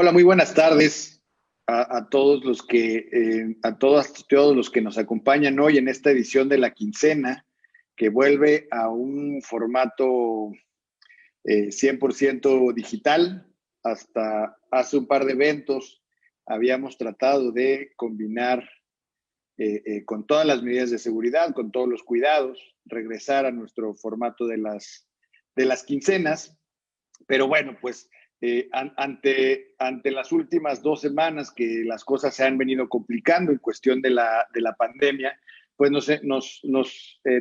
Hola, muy buenas tardes a todos los todos los que nos acompañan hoy en esta edición de La Quincena, que vuelve a un formato 100% digital. Hasta hace un par de eventos habíamos tratado de combinar con todas las medidas de seguridad, con todos los cuidados, regresar a nuestro formato de las quincenas. Pero bueno, pues ante las últimas 2 semanas que las cosas se han venido complicando en cuestión de la pandemia, pues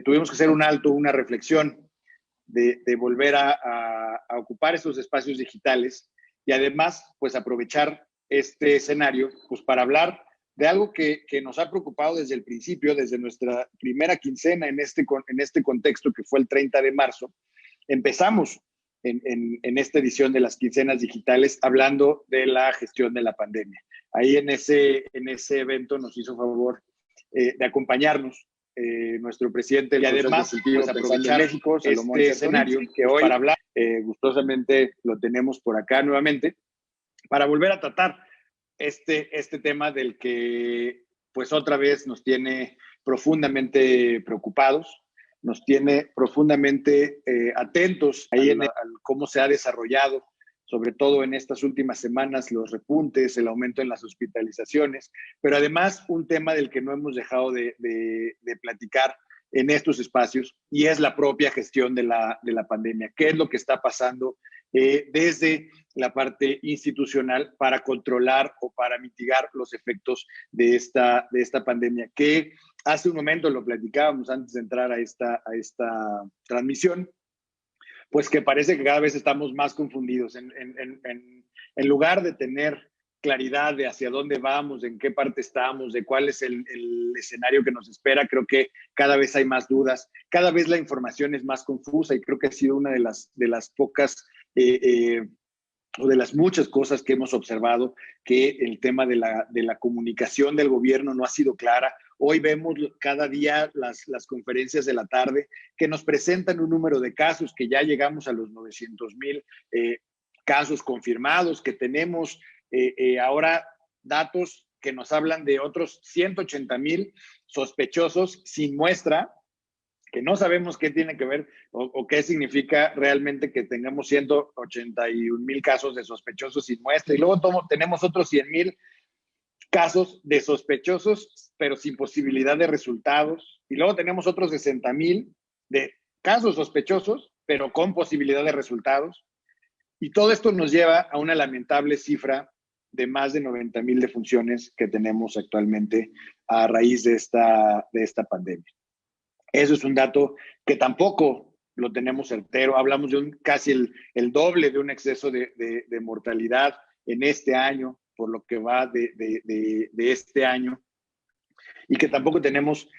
tuvimos que hacer un alto, una reflexión de volver a ocupar esos espacios digitales y además pues aprovechar este escenario pues para hablar de algo que nos ha preocupado desde el principio, desde nuestra primera quincena en este contexto que fue el 30 de marzo. Empezamos en esta edición de las quincenas digitales hablando de la gestión de la pandemia. Ahí en ese evento nos hizo favor de acompañarnos nuestro presidente del Consejo Consultivo, pues aprovechar México, este escenario que hoy para hablar gustosamente lo tenemos por acá nuevamente para volver a tratar este tema del que pues otra vez nos tiene profundamente preocupados, nos tiene profundamente atentos ahí en cómo se ha desarrollado, sobre todo en estas últimas semanas, los repuntes, el aumento en las hospitalizaciones, pero además un tema del que no hemos dejado de platicar en estos espacios y es la propia gestión de la pandemia. ¿Qué es lo que está pasando desde la parte institucional para controlar o para mitigar los efectos de esta pandemia? Que hace un momento lo platicábamos antes de entrar a esta transmisión, pues que parece que cada vez estamos más confundidos. En lugar de tener claridad de hacia dónde vamos, en qué parte estamos, de cuál es el escenario que nos espera, creo que cada vez hay más dudas, cada vez la información es más confusa y creo que ha sido una de las pocas o de las muchas cosas que hemos observado, que el tema de la comunicación del gobierno no ha sido clara. Hoy vemos cada día las conferencias de la tarde que nos presentan un número de casos, que ya llegamos a los 900,000 casos confirmados, que tenemos ahora datos que nos hablan de otros 180,000 sospechosos sin muestra, que no sabemos qué tiene que ver o qué significa realmente que tengamos 181,000 casos de sospechosos sin muestra y luego tenemos otros 100,000 casos de sospechosos pero sin posibilidad de resultados y luego tenemos otros 60,000 de casos sospechosos pero con posibilidad de resultados y todo esto nos lleva a una lamentable cifra de más de 90,000 defunciones que tenemos actualmente a raíz de esta pandemia. Eso es un dato que tampoco lo tenemos certero. Hablamos de casi el doble de un exceso de mortalidad en este año, por lo que va de este año, y que tampoco tenemos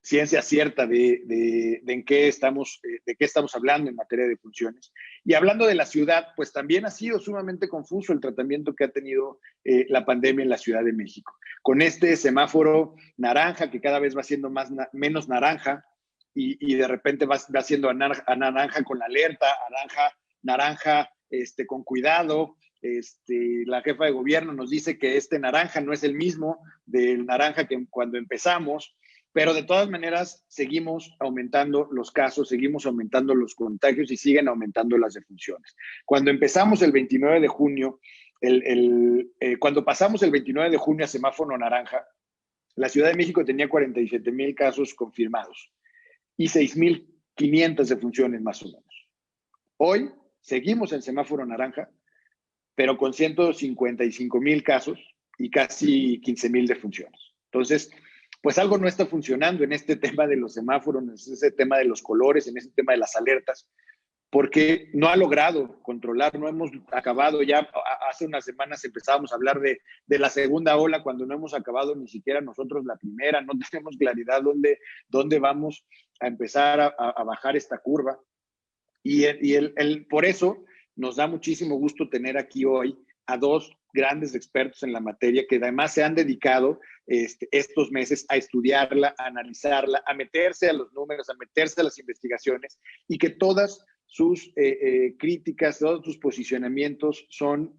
ciencia cierta de qué estamos hablando en materia de funciones. Y hablando de la ciudad, pues también ha sido sumamente confuso el tratamiento que ha tenido la pandemia en la Ciudad de México. Con este semáforo naranja que cada vez va siendo menos naranja y de repente va siendo a naranja con la alerta, naranja con cuidado. La jefa de gobierno nos dice que este naranja no es el mismo del naranja que cuando empezamos, pero de todas maneras seguimos aumentando los casos, seguimos aumentando los contagios y siguen aumentando las defunciones. Cuando empezamos el 29 de junio, cuando pasamos el 29 de junio a semáforo naranja, la Ciudad de México tenía 47,000 casos confirmados y 6,500 defunciones más o menos. Hoy seguimos en semáforo naranja, pero con 155,000 casos y casi 15,000 defunciones. Entonces, pues algo no está funcionando en este tema de los semáforos, en ese tema de los colores, en ese tema de las alertas, porque no ha logrado controlar, no hemos acabado ya, hace unas semanas empezábamos a hablar de la segunda ola cuando no hemos acabado ni siquiera nosotros la primera, no tenemos claridad dónde vamos a empezar a bajar esta curva. Y por eso nos da muchísimo gusto tener aquí hoy a dos grandes expertos en la materia que además se han dedicado estos meses a estudiarla, a analizarla, a meterse a los números, a meterse a las investigaciones y que todas sus críticas, todos sus posicionamientos son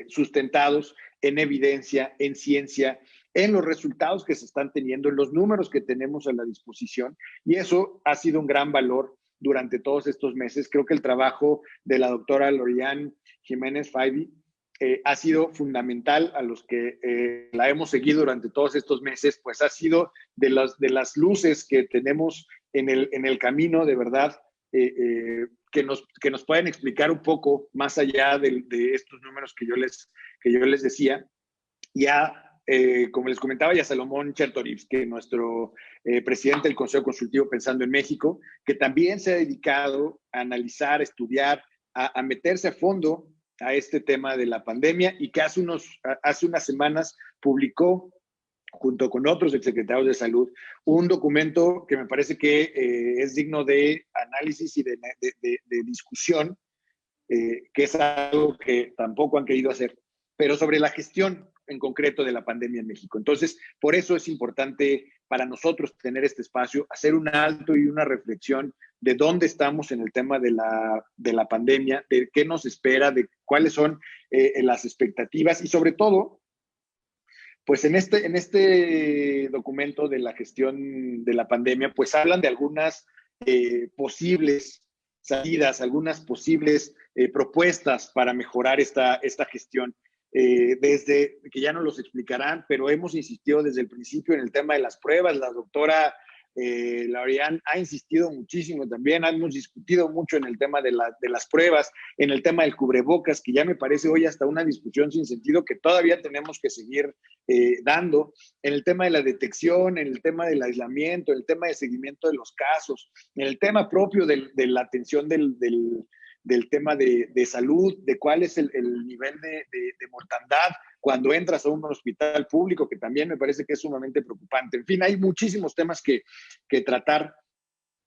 sustentados en evidencia, en ciencia, en los resultados que se están teniendo, en los números que tenemos a la disposición, y eso ha sido un gran valor durante todos estos meses. Creo que el trabajo de la doctora Lauriane Jiménez Faibi ha sido fundamental. A los que la hemos seguido durante todos estos meses, pues ha sido de las luces que tenemos en el camino, de verdad, que nos pueden explicar un poco más allá de estos números que yo les decía. Ya, como les comentaba, ya Salomón Chertorivsky, que nuestro presidente del Consejo Consultivo Pensando en México, que también se ha dedicado a analizar, a estudiar, a meterse a fondo a este tema de la pandemia, y que hace unas semanas publicó, junto con otros exsecretarios de salud, un documento que me parece que es digno de análisis y de discusión, que es algo que tampoco han querido hacer, pero sobre la gestión en concreto de la pandemia en México. Entonces, por eso es importante para nosotros tener este espacio, hacer un alto y una reflexión de dónde estamos en el tema de la pandemia, de qué nos espera, de cuáles son las expectativas, y sobre todo, pues en este documento de la gestión de la pandemia, pues hablan de algunas posibles salidas, algunas posibles propuestas para mejorar esta gestión. Desde que ya nos los explicarán, pero hemos insistido desde el principio en el tema de las pruebas. La doctora Lauriane ha insistido muchísimo también, hemos discutido mucho en el tema de las pruebas, en el tema del cubrebocas, que ya me parece hoy hasta una discusión sin sentido que todavía tenemos que seguir dando, en el tema de la detección, en el tema del aislamiento, en el tema de seguimiento de los casos, en el tema propio de la atención del tema de salud, de cuál es el nivel de mortandad cuando entras a un hospital público, que también me parece que es sumamente preocupante. En fin, hay muchísimos temas que tratar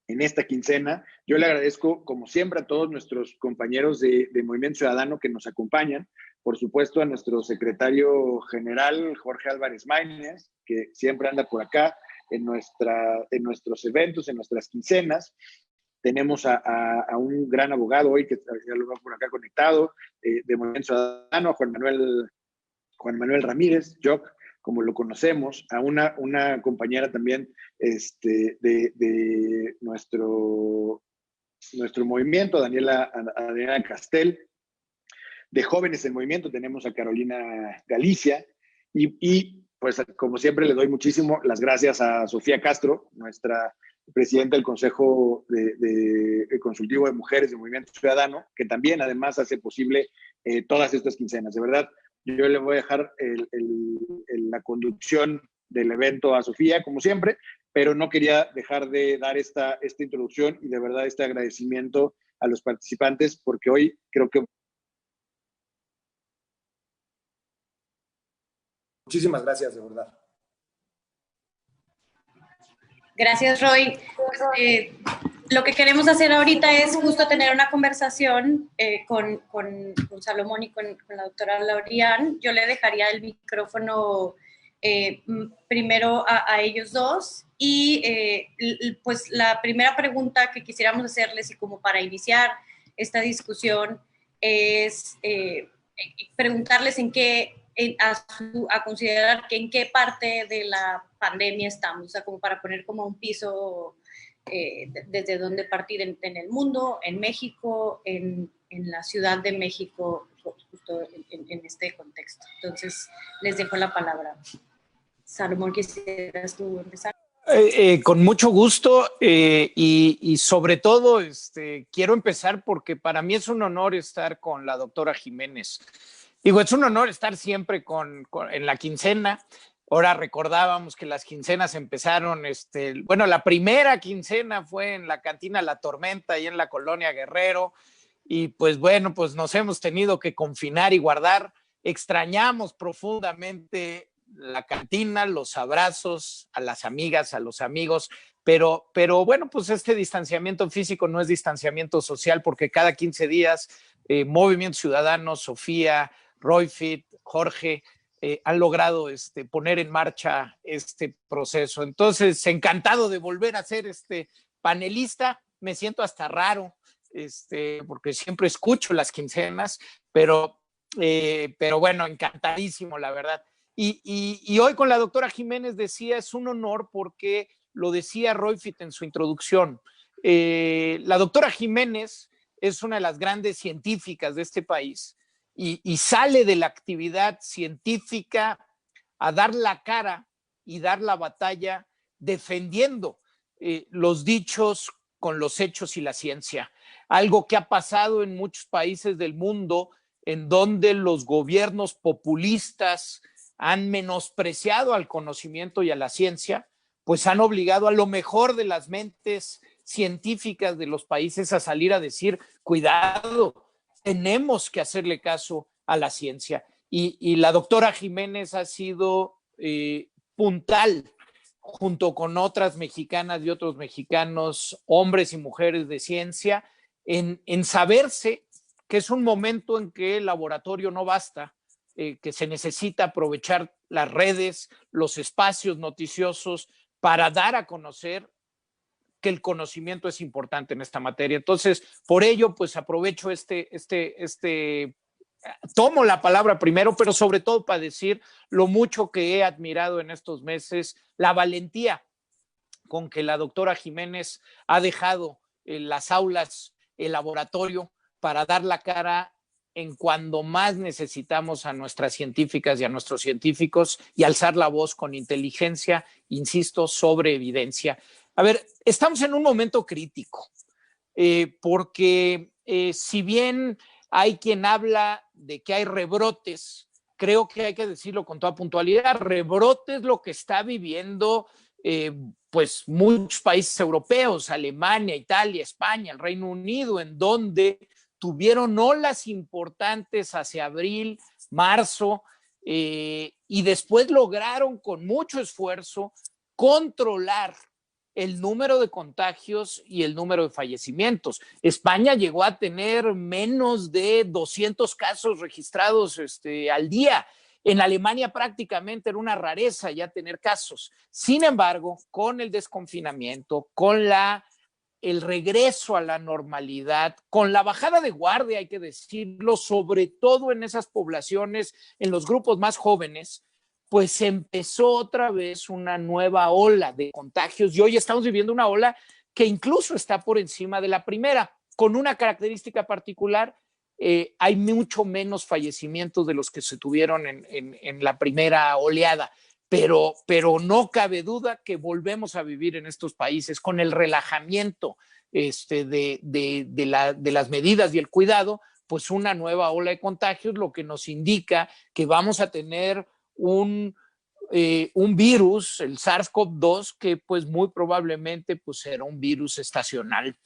en esta quincena. Yo le agradezco, como siempre, a todos nuestros compañeros de Movimiento Ciudadano que nos acompañan, por supuesto a nuestro secretario general, Jorge Álvarez Maínez, que siempre anda por acá en nuestros eventos, en nuestras quincenas. Tenemos a un gran abogado hoy, que ya lo veo por acá conectado, de Movimiento Ciudadano, Juan Manuel Ramírez, Joc, como lo conocemos, a una compañera también de nuestro movimiento, Daniela Castel. De Jóvenes en Movimiento tenemos a Carolina Galicia, y pues como siempre le doy muchísimo las gracias a Sofía Castro, nuestra presidenta del Consejo Consultivo de Mujeres de Movimiento Ciudadano, que también además hace posible todas estas quincenas. De verdad, yo le voy a dejar la conducción del evento a Sofía, como siempre, pero no quería dejar de dar esta introducción y de verdad este agradecimiento a los participantes, porque hoy creo que... Muchísimas gracias, de verdad. Gracias, Roy. Lo que queremos hacer ahorita es justo tener una conversación con Salomón y con la doctora Lauriane. Yo le dejaría el micrófono primero a ellos dos, y pues la primera pregunta que quisiéramos hacerles, y como para iniciar esta discusión, es preguntarles a considerar que en qué parte de la pandemia estamos, o sea, como para poner como un piso desde dónde partir en el mundo, en México, en la Ciudad de México, justo en este contexto. Entonces, les dejo la palabra. Salomón, ¿quisieras tú empezar? Con mucho gusto, y sobre todo quiero empezar porque para mí es un honor estar con la doctora Jiménez. Digo, es un honor estar siempre en la quincena. Ahora recordábamos que las quincenas empezaron, bueno, la primera quincena fue en la cantina La Tormenta, ahí en la colonia Guerrero, y pues bueno, pues nos hemos tenido que confinar y guardar. Extrañamos profundamente la cantina, los abrazos a las amigas, a los amigos, pero bueno, pues este distanciamiento físico no es distanciamiento social, porque cada 15 días Movimiento Ciudadano, Sofía, Royfit, Jorge, han logrado poner en marcha este proceso. Entonces, encantado de volver a ser panelista. Me siento hasta raro, porque siempre escucho las quincenas, pero pero bueno, encantadísimo, la verdad. Y hoy con la doctora Jiménez decía, es un honor porque lo decía Roifit en su introducción. La doctora Jiménez es una de las grandes científicas de este país y sale de la actividad científica a dar la cara y dar la batalla defendiendo los dichos con los hechos y la ciencia. Algo que ha pasado en muchos países del mundo en donde los gobiernos populistas han menospreciado al conocimiento y a la ciencia, pues han obligado a lo mejor de las mentes científicas de los países a salir a decir, cuidado, tenemos que hacerle caso a la ciencia. Y la doctora Jiménez ha sido puntal, junto con otras mexicanas y otros mexicanos, hombres y mujeres de ciencia, en saberse que es un momento en que el laboratorio no basta, que se necesita aprovechar las redes, los espacios noticiosos para dar a conocer que el conocimiento es importante en esta materia. Entonces, por ello, pues aprovecho tomo la palabra primero, pero sobre todo para decir lo mucho que he admirado en estos meses, la valentía con que la doctora Jiménez ha dejado las aulas, el laboratorio, para dar la cara en cuando más necesitamos a nuestras científicas y a nuestros científicos y alzar la voz con inteligencia, insisto, sobre evidencia. A ver, estamos en un momento crítico, porque si bien hay quien habla de que hay rebrotes, creo que hay que decirlo con toda puntualidad, rebrote es lo que está viviendo pues muchos países europeos, Alemania, Italia, España, el Reino Unido, en donde tuvieron olas importantes hacia abril, marzo, y después lograron con mucho esfuerzo controlar el número de contagios y el número de fallecimientos. España llegó a tener menos de 200 casos registrados al día. En Alemania prácticamente era una rareza ya tener casos. Sin embargo, con el desconfinamiento, con el regreso a la normalidad, con la bajada de guardia, hay que decirlo, sobre todo en esas poblaciones, en los grupos más jóvenes, pues empezó otra vez una nueva ola de contagios y hoy estamos viviendo una ola que incluso está por encima de la primera, con una característica particular. Hay mucho menos fallecimientos de los que se tuvieron en la primera oleada, pero no cabe duda que volvemos a vivir en estos países con el relajamiento de las medidas y el cuidado, pues una nueva ola de contagios, lo que nos indica que vamos a tener un virus, el SARS-CoV-2, que pues muy probablemente pues será un virus estacional.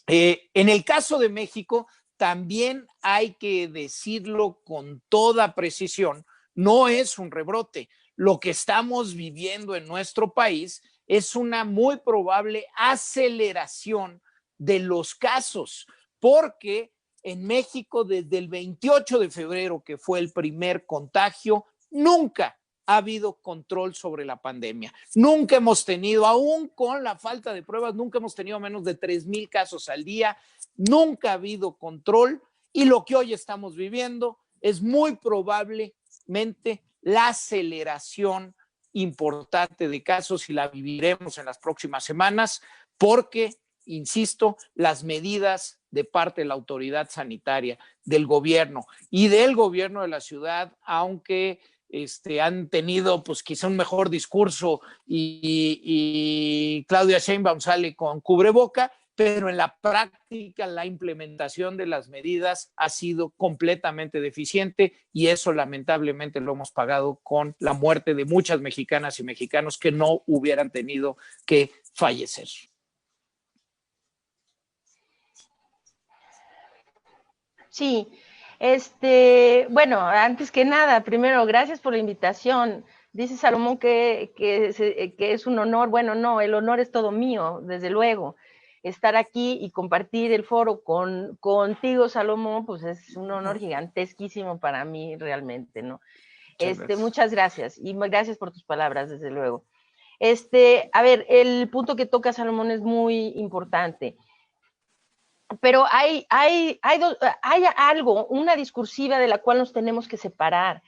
En el caso de México, también hay que decirlo con toda precisión, no es un rebrote. Lo que estamos viviendo en nuestro país es una muy probable aceleración de los casos, porque en México desde el 28 de febrero, que fue el primer contagio, nunca ha habido control sobre la pandemia. Nunca hemos tenido, aún con la falta de pruebas, nunca hemos tenido menos de 3,000 casos al día, nunca ha habido control y lo que hoy estamos viviendo es muy probablemente la aceleración importante de casos y la viviremos en las próximas semanas porque, insisto, las medidas de parte de la autoridad sanitaria, del gobierno y del gobierno de la ciudad, aunque han tenido pues quizá un mejor discurso y Claudia Sheinbaum sale con cubreboca, pero en la práctica la implementación de las medidas ha sido completamente deficiente y eso lamentablemente lo hemos pagado con la muerte de muchas mexicanas y mexicanos que no hubieran tenido que fallecer. Sí, bueno, antes que nada, primero, gracias por la invitación. Dice Salomón que es un honor. Bueno, no, el honor es todo mío, desde luego. Estar aquí y compartir el foro contigo, Salomón, pues es un honor gigantesquísimo para mí realmente, ¿no? Muchas gracias y gracias por tus palabras, desde luego. A ver, el punto que toca Salomón es muy importante. pero hay algo, una discursiva de la cual nos tenemos que separar.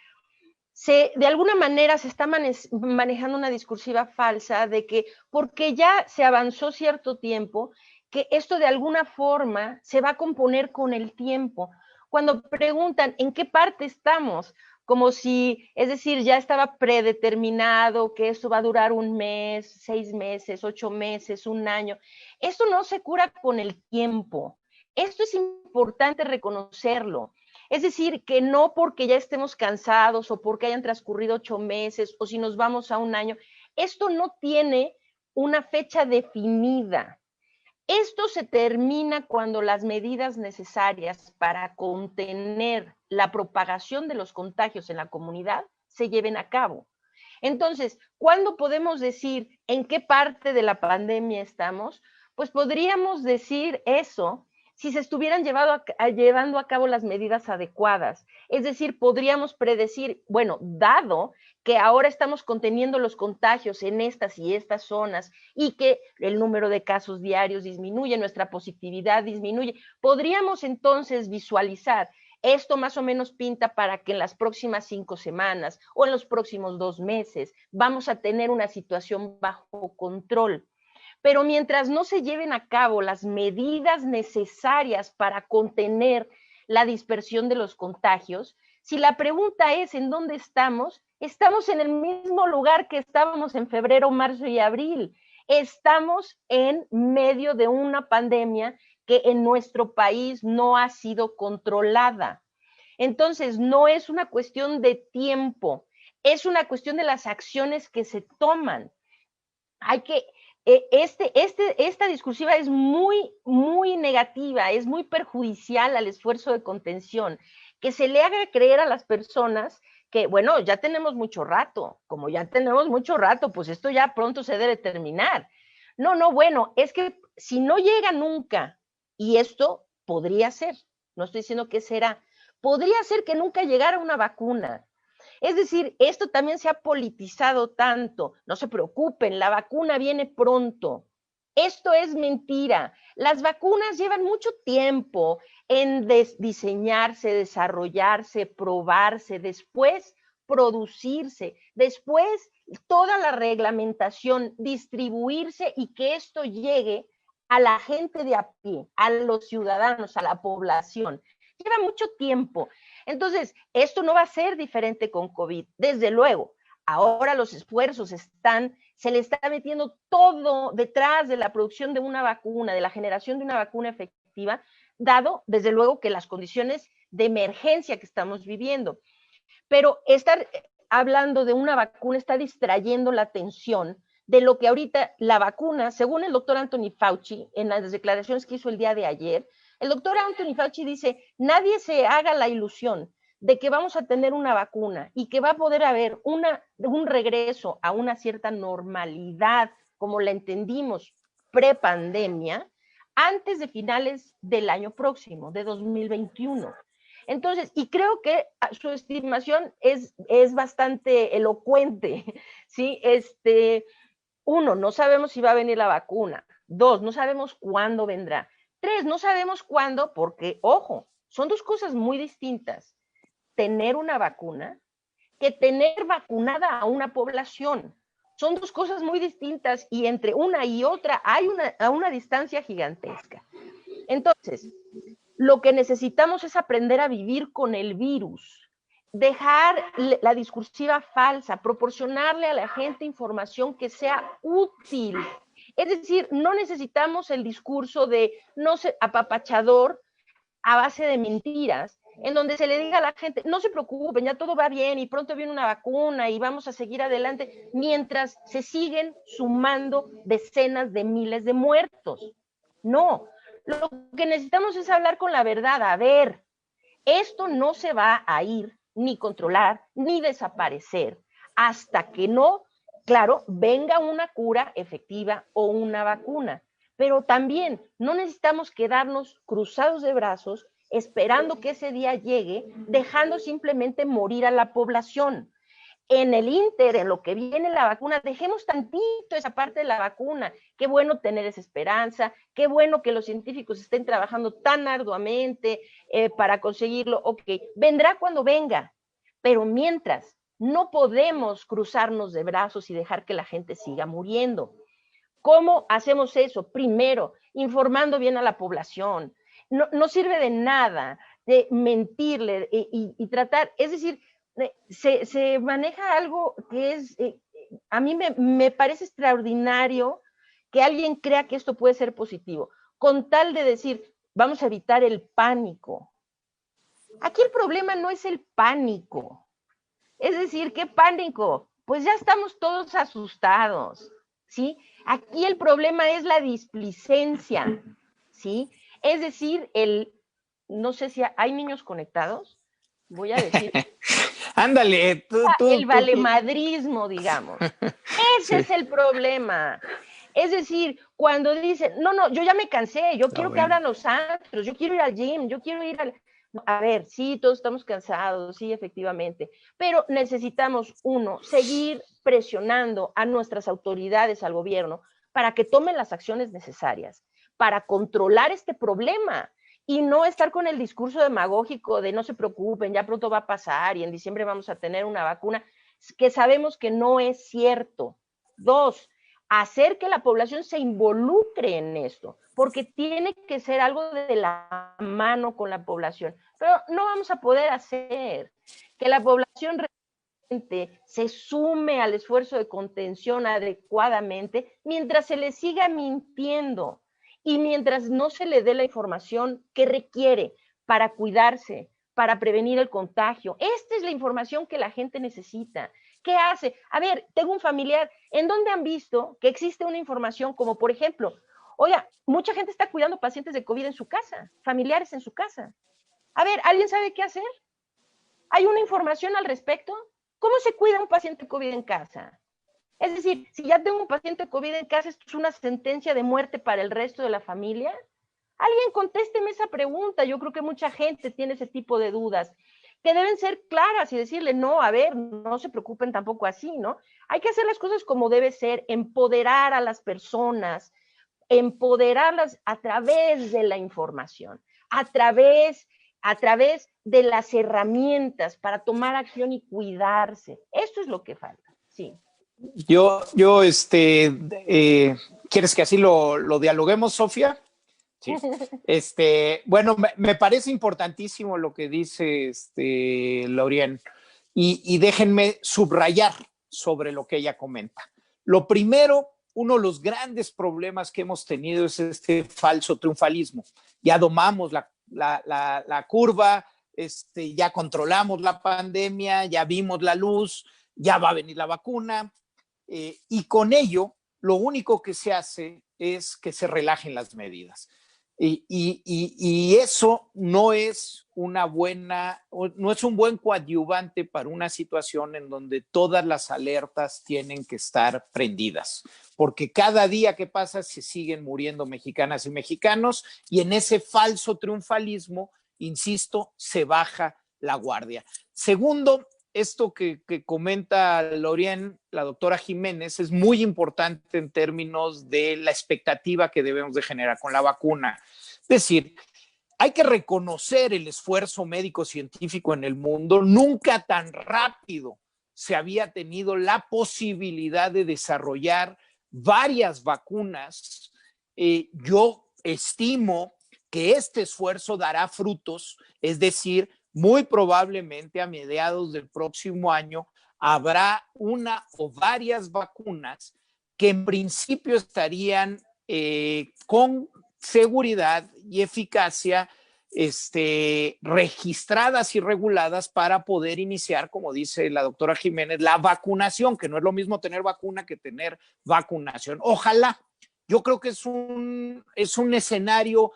De alguna manera se está manejando una discursiva falsa de que porque ya se avanzó cierto tiempo, que esto de alguna forma se va a componer con el tiempo. Cuando preguntan en qué parte estamos, como si, es decir, ya estaba predeterminado que esto va a durar un mes, 6 meses, 8 meses, un año. Esto no se cura con el tiempo. Esto es importante reconocerlo. Es decir, que no porque ya estemos cansados o porque hayan transcurrido 8 meses o si nos vamos a un año, esto no tiene una fecha definida. Esto se termina cuando las medidas necesarias para contener la propagación de los contagios en la comunidad se lleven a cabo. Entonces, ¿cuándo podemos decir en qué parte de la pandemia estamos? Pues podríamos decir eso si se estuvieran llevando a cabo las medidas adecuadas. Es decir, podríamos predecir, bueno, dado que ahora estamos conteniendo los contagios en estas y estas zonas y que el número de casos diarios disminuye, nuestra positividad disminuye, podríamos entonces visualizar esto más o menos pinta para que en las próximas 5 semanas o en los próximos 2 meses vamos a tener una situación bajo control. Pero mientras no se lleven a cabo las medidas necesarias para contener la dispersión de los contagios, si la pregunta es ¿en dónde estamos? Estamos en el mismo lugar que estábamos en febrero, marzo y abril. Estamos en medio de una pandemia que en nuestro país no ha sido controlada. Entonces, no es una cuestión de tiempo, es una cuestión de las acciones que se toman. Hay que esta discursiva es muy, muy negativa, es muy perjudicial al esfuerzo de contención, que se le haga creer a las personas que, bueno, ya tenemos mucho rato, como ya tenemos mucho rato, pues esto ya pronto se debe terminar. No, bueno, es que si no llega nunca, y esto podría ser, no estoy diciendo que será, podría ser que nunca llegara una vacuna. Es decir, esto también se ha politizado tanto. No se preocupen, la vacuna viene pronto. Esto es mentira. Las vacunas llevan mucho tiempo en diseñarse, desarrollarse, probarse, después producirse, después toda la reglamentación, distribuirse y que esto llegue a la gente de a pie, a los ciudadanos, a la población. Lleva mucho tiempo. Entonces, esto no va a ser diferente con COVID, desde luego. Ahora los esfuerzos se le está metiendo todo detrás de la producción de una vacuna, de la generación de una vacuna efectiva, dado, desde luego, que las condiciones de emergencia que estamos viviendo. Pero estar hablando de una vacuna está distrayendo la atención de lo que ahorita la vacuna, según el doctor Anthony Fauci, en las declaraciones que hizo el día de ayer, el doctor Anthony Fauci dice, nadie se haga la ilusión de que vamos a tener una vacuna y que va a poder haber un regreso a una cierta normalidad, como la entendimos pre-pandemia, antes de finales del año próximo, de 2021. Entonces, y creo que su estimación es bastante elocuente, ¿sí? Uno, no sabemos si va a venir la vacuna. 2, no sabemos cuándo vendrá. 3, no sabemos cuándo, porque, ojo, son dos cosas muy distintas. Tener una vacuna que tener vacunada a una población. Son dos cosas muy distintas y entre una y otra hay una distancia gigantesca. Entonces, lo que necesitamos es aprender a vivir con el virus, dejar la discursiva falsa, proporcionarle a la gente información que sea útil. Es decir, no necesitamos el discurso de no sé, apapachador a base de mentiras, en donde se le diga a la gente, no se preocupen, ya todo va bien y pronto viene una vacuna y vamos a seguir adelante, mientras se siguen sumando decenas de miles de muertos. No, lo que necesitamos es hablar con la verdad. A ver, esto no se va a ir ni controlar ni desaparecer hasta que no, claro, venga una cura efectiva o una vacuna. Pero también no necesitamos quedarnos cruzados de brazos esperando que ese día llegue, dejando simplemente morir a la población. En el ínter, en lo que viene la vacuna, dejemos tantito esa parte de la vacuna. Qué bueno tener esa esperanza, qué bueno que los científicos estén trabajando tan arduamente para conseguirlo. Ok, vendrá cuando venga, pero mientras no podemos cruzarnos de brazos y dejar que la gente siga muriendo. ¿Cómo hacemos eso? Primero, informando bien a la población. No sirve de nada de mentirle y tratar, es decir, se maneja algo que es, a mí me parece extraordinario que alguien crea que esto puede ser positivo, con tal de decir, vamos a evitar el pánico. Aquí el problema no es el pánico. Es decir, ¿qué pánico? Pues ya estamos todos asustados, ¿sí? Aquí el problema es la displicencia, ¿sí? Es decir, no sé si hay niños conectados, voy a decir. Ándale, el valemadrismo, digamos. Ese es el problema. Es decir, cuando dicen, no, yo ya me cansé, yo quiero que abran los antros, yo quiero ir al gym, yo quiero ir al... A ver, sí, todos estamos cansados, sí, efectivamente, pero necesitamos, seguir presionando a nuestras autoridades, al gobierno, para que tomen las acciones necesarias, para controlar este problema y no estar con el discurso demagógico de no se preocupen, ya pronto va a pasar y en diciembre vamos a tener una vacuna, que sabemos que no es cierto. 2, hacer que la población se involucre en esto, porque tiene que ser algo de la mano con la población, pero no vamos a poder hacer que la población realmente se sume al esfuerzo de contención adecuadamente mientras se le siga mintiendo y mientras no se le dé la información que requiere para cuidarse, para prevenir el contagio. Esta es la información que la gente necesita. ¿Qué hace? A ver, tengo un familiar, ¿en dónde han visto que existe una información como, por ejemplo, oiga, mucha gente está cuidando pacientes de COVID en su casa, familiares en su casa? A ver, ¿alguien sabe qué hacer? ¿Hay una información al respecto? ¿Cómo se cuida un paciente COVID en casa? Es decir, si ya tengo un paciente COVID en casa, ¿esto es una sentencia de muerte para el resto de la familia? Alguien contésteme esa pregunta. Yo creo que mucha gente tiene ese tipo de dudas que deben ser claras y decirle, no, a ver, no se preocupen tampoco así, ¿no? Hay que hacer las cosas como debe ser, empoderar a las personas, empoderarlas a través de la información, a través de las herramientas para tomar acción y cuidarse. Esto es lo que falta, sí. ¿Quieres que así lo dialoguemos, Sofía? Sí. Bueno, me parece importantísimo lo que dice Laurien y déjenme subrayar sobre lo que ella comenta. Lo primero, uno de los grandes problemas que hemos tenido es este falso triunfalismo. Ya domamos la curva, ya controlamos la pandemia, ya vimos la luz, ya va a venir la vacuna y con ello lo único que se hace es que se relajen las medidas. Y eso no es no es un buen coadyuvante para una situación en donde todas las alertas tienen que estar prendidas, porque cada día que pasa se siguen muriendo mexicanas y mexicanos y en ese falso triunfalismo, insisto, se baja la guardia. Segundo, esto que comenta Laurien, la doctora Jiménez, es muy importante en términos de la expectativa que debemos de generar con la vacuna. Es decir, hay que reconocer el esfuerzo médico-científico en el mundo. Nunca tan rápido se había tenido la posibilidad de desarrollar varias vacunas. Yo estimo que este esfuerzo dará frutos, es decir, muy probablemente a mediados del próximo año habrá una o varias vacunas que en principio estarían con seguridad y eficacia registradas y reguladas para poder iniciar, como dice la doctora Jiménez, la vacunación, que no es lo mismo tener vacuna que tener vacunación. Ojalá, yo creo que es un escenario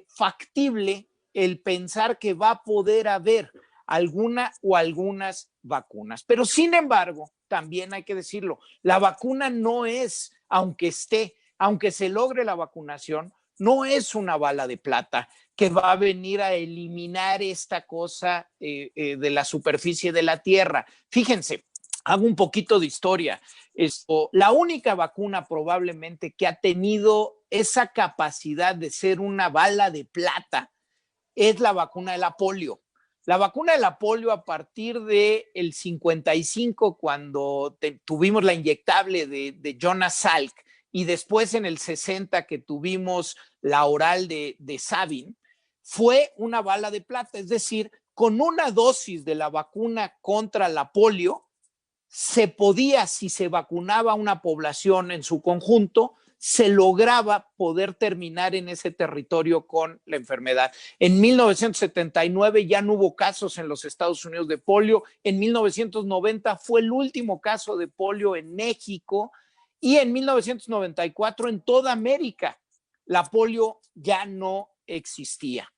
factible el pensar que va a poder haber alguna o algunas vacunas. Pero sin embargo, también hay que decirlo, la vacuna no es, aunque se logre la vacunación, no es una bala de plata que va a venir a eliminar esta cosa de la superficie de la Tierra. Fíjense, hago un poquito de historia. La única vacuna probablemente que ha tenido esa capacidad de ser una bala de plata es la vacuna de la polio. La vacuna de la polio, a partir del 55, cuando tuvimos la inyectable de Jonas Salk, y después en el 60 que tuvimos la oral de Sabin, fue una bala de plata. Es decir, con una dosis de la vacuna contra la polio, se podía, si se vacunaba a una población en su conjunto, se lograba poder terminar en ese territorio con la enfermedad. En 1979 ya no hubo casos en los Estados Unidos de polio. En 1990 fue el último caso de polio en México, y en 1994 en toda América la polio ya no existía.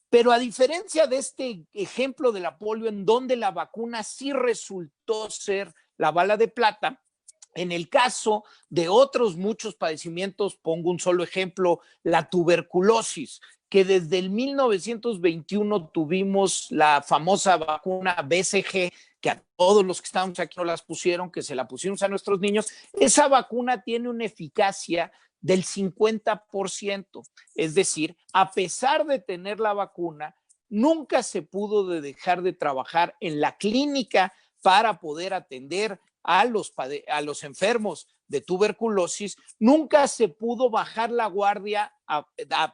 Pero a diferencia de este ejemplo de la polio, en donde la vacuna sí resultó ser la bala de plata, en el caso de otros muchos padecimientos, pongo un solo ejemplo, la tuberculosis, que desde el 1921 tuvimos la famosa vacuna BCG, que a todos los que estamos aquí no las pusieron, que se la pusimos a nuestros niños. Esa vacuna tiene una eficacia del 50%. Es decir, a pesar de tener la vacuna, nunca se pudo dejar de trabajar en la clínica para poder atender a los enfermos de tuberculosis. Nunca se pudo bajar la guardia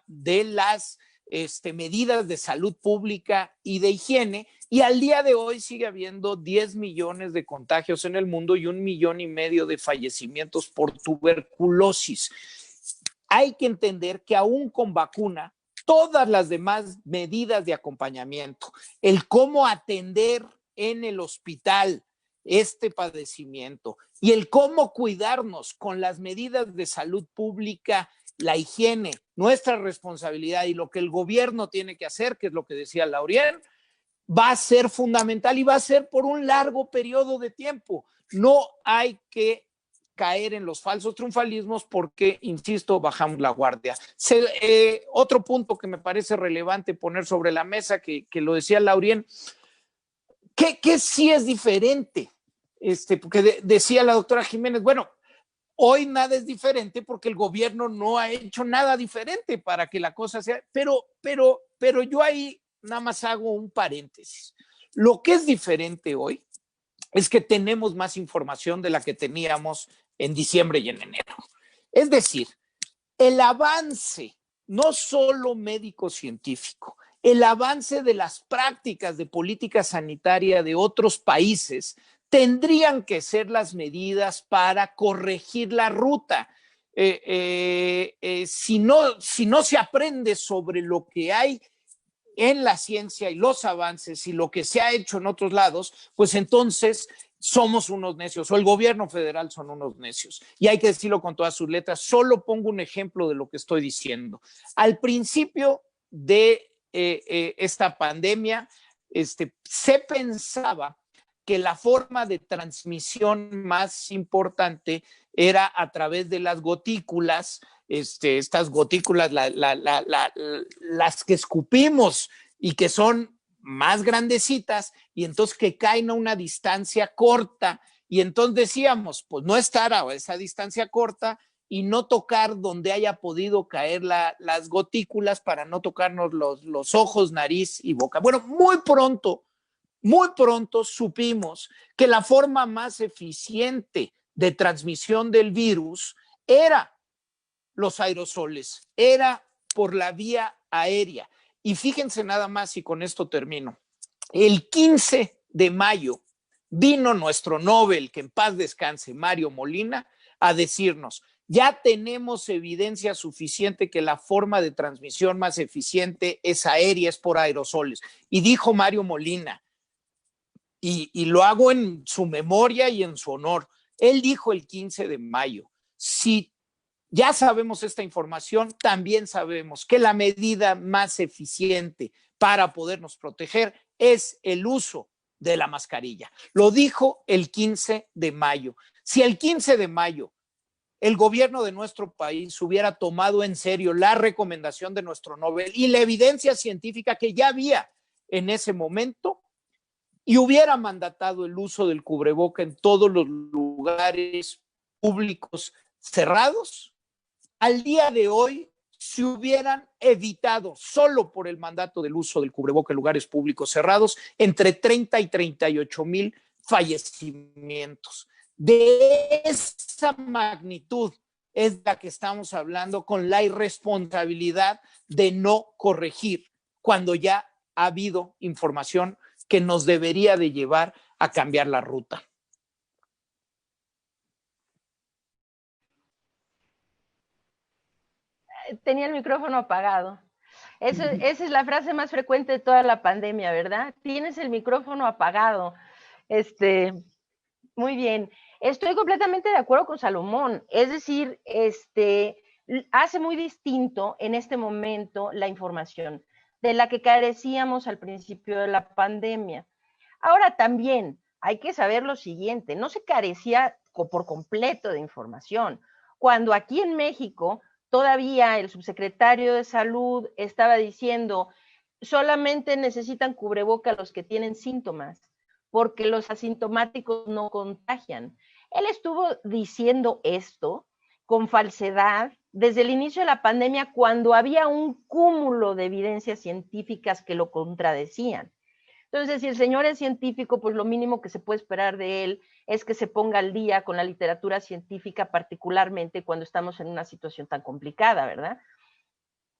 de las medidas de salud pública y de higiene, y al día de hoy sigue habiendo 10 millones de contagios en el mundo y 1,5 millones de fallecimientos por tuberculosis. Hay que entender que aún con vacuna, todas las demás medidas de acompañamiento, el cómo atender en el hospital este padecimiento y el cómo cuidarnos con las medidas de salud pública, la higiene, nuestra responsabilidad y lo que el gobierno tiene que hacer, que es lo que decía Laurien, va a ser fundamental y va a ser por un largo periodo de tiempo. No hay que caer en los falsos triunfalismos porque, insisto, bajamos la guardia. Otro punto que me parece relevante poner sobre la mesa, que lo decía Laurien, que sí es diferente, porque decía la doctora Jiménez, bueno, hoy nada es diferente porque el gobierno no ha hecho nada diferente para que la cosa sea, pero yo ahí nada más hago un paréntesis. Lo que es diferente hoy es que tenemos más información de la que teníamos en diciembre y en enero. Es decir, el avance, no solo médico-científico, el avance de las prácticas de política sanitaria de otros países tendrían que ser las medidas para corregir la ruta. Si no se aprende sobre lo que hay en la ciencia y los avances y lo que se ha hecho en otros lados, pues entonces somos unos necios, o el gobierno federal son unos necios. Y hay que decirlo con todas sus letras. Solo pongo un ejemplo de lo que estoy diciendo. Al principio de esta pandemia, se pensaba que la forma de transmisión más importante era a través de las gotículas, estas gotículas, las que escupimos y que son más grandecitas, y entonces que caen a una distancia corta, y entonces decíamos, pues no estar a esa distancia corta y no tocar donde haya podido caer las gotículas para no tocarnos los ojos, nariz y boca. Bueno, muy pronto supimos que la forma más eficiente de transmisión del virus era los aerosoles, era por la vía aérea. Y fíjense nada más, y con esto termino. El 15 de mayo vino nuestro Nobel, que en paz descanse, Mario Molina, a decirnos, ya tenemos evidencia suficiente que la forma de transmisión más eficiente es aérea, es por aerosoles. Y dijo Mario Molina, y lo hago en su memoria y en su honor, él dijo el 15 de mayo, si ya sabemos esta información, también sabemos que la medida más eficiente para podernos proteger es el uso de la mascarilla. Lo dijo el 15 de mayo. Si el 15 de mayo el gobierno de nuestro país hubiera tomado en serio la recomendación de nuestro Nobel y la evidencia científica que ya había en ese momento, y hubiera mandatado el uso del cubreboca en todos los lugares públicos cerrados, al día de hoy se hubieran evitado, solo por el mandato del uso del cubreboca en lugares públicos cerrados, entre 30 y 38,000 fallecimientos. De esa magnitud es la que estamos hablando, con la irresponsabilidad de no corregir cuando ya ha habido información que nos debería de llevar a cambiar la ruta. Tenía el micrófono apagado. Esa es la frase más frecuente de toda la pandemia, ¿verdad? Tienes el micrófono apagado. Muy bien. Estoy completamente de acuerdo con Salomón. Es decir, hace muy distinto en este momento la información de la que carecíamos al principio de la pandemia. Ahora también hay que saber lo siguiente, no se carecía por completo de información. Cuando aquí en México todavía el subsecretario de Salud estaba diciendo solamente necesitan cubreboca los que tienen síntomas, porque los asintomáticos no contagian. Él estuvo diciendo esto con falsedad desde el inicio de la pandemia, cuando había un cúmulo de evidencias científicas que lo contradecían. Entonces, si el señor es científico, pues lo mínimo que se puede esperar de él es que se ponga al día con la literatura científica, particularmente cuando estamos en una situación tan complicada, ¿verdad?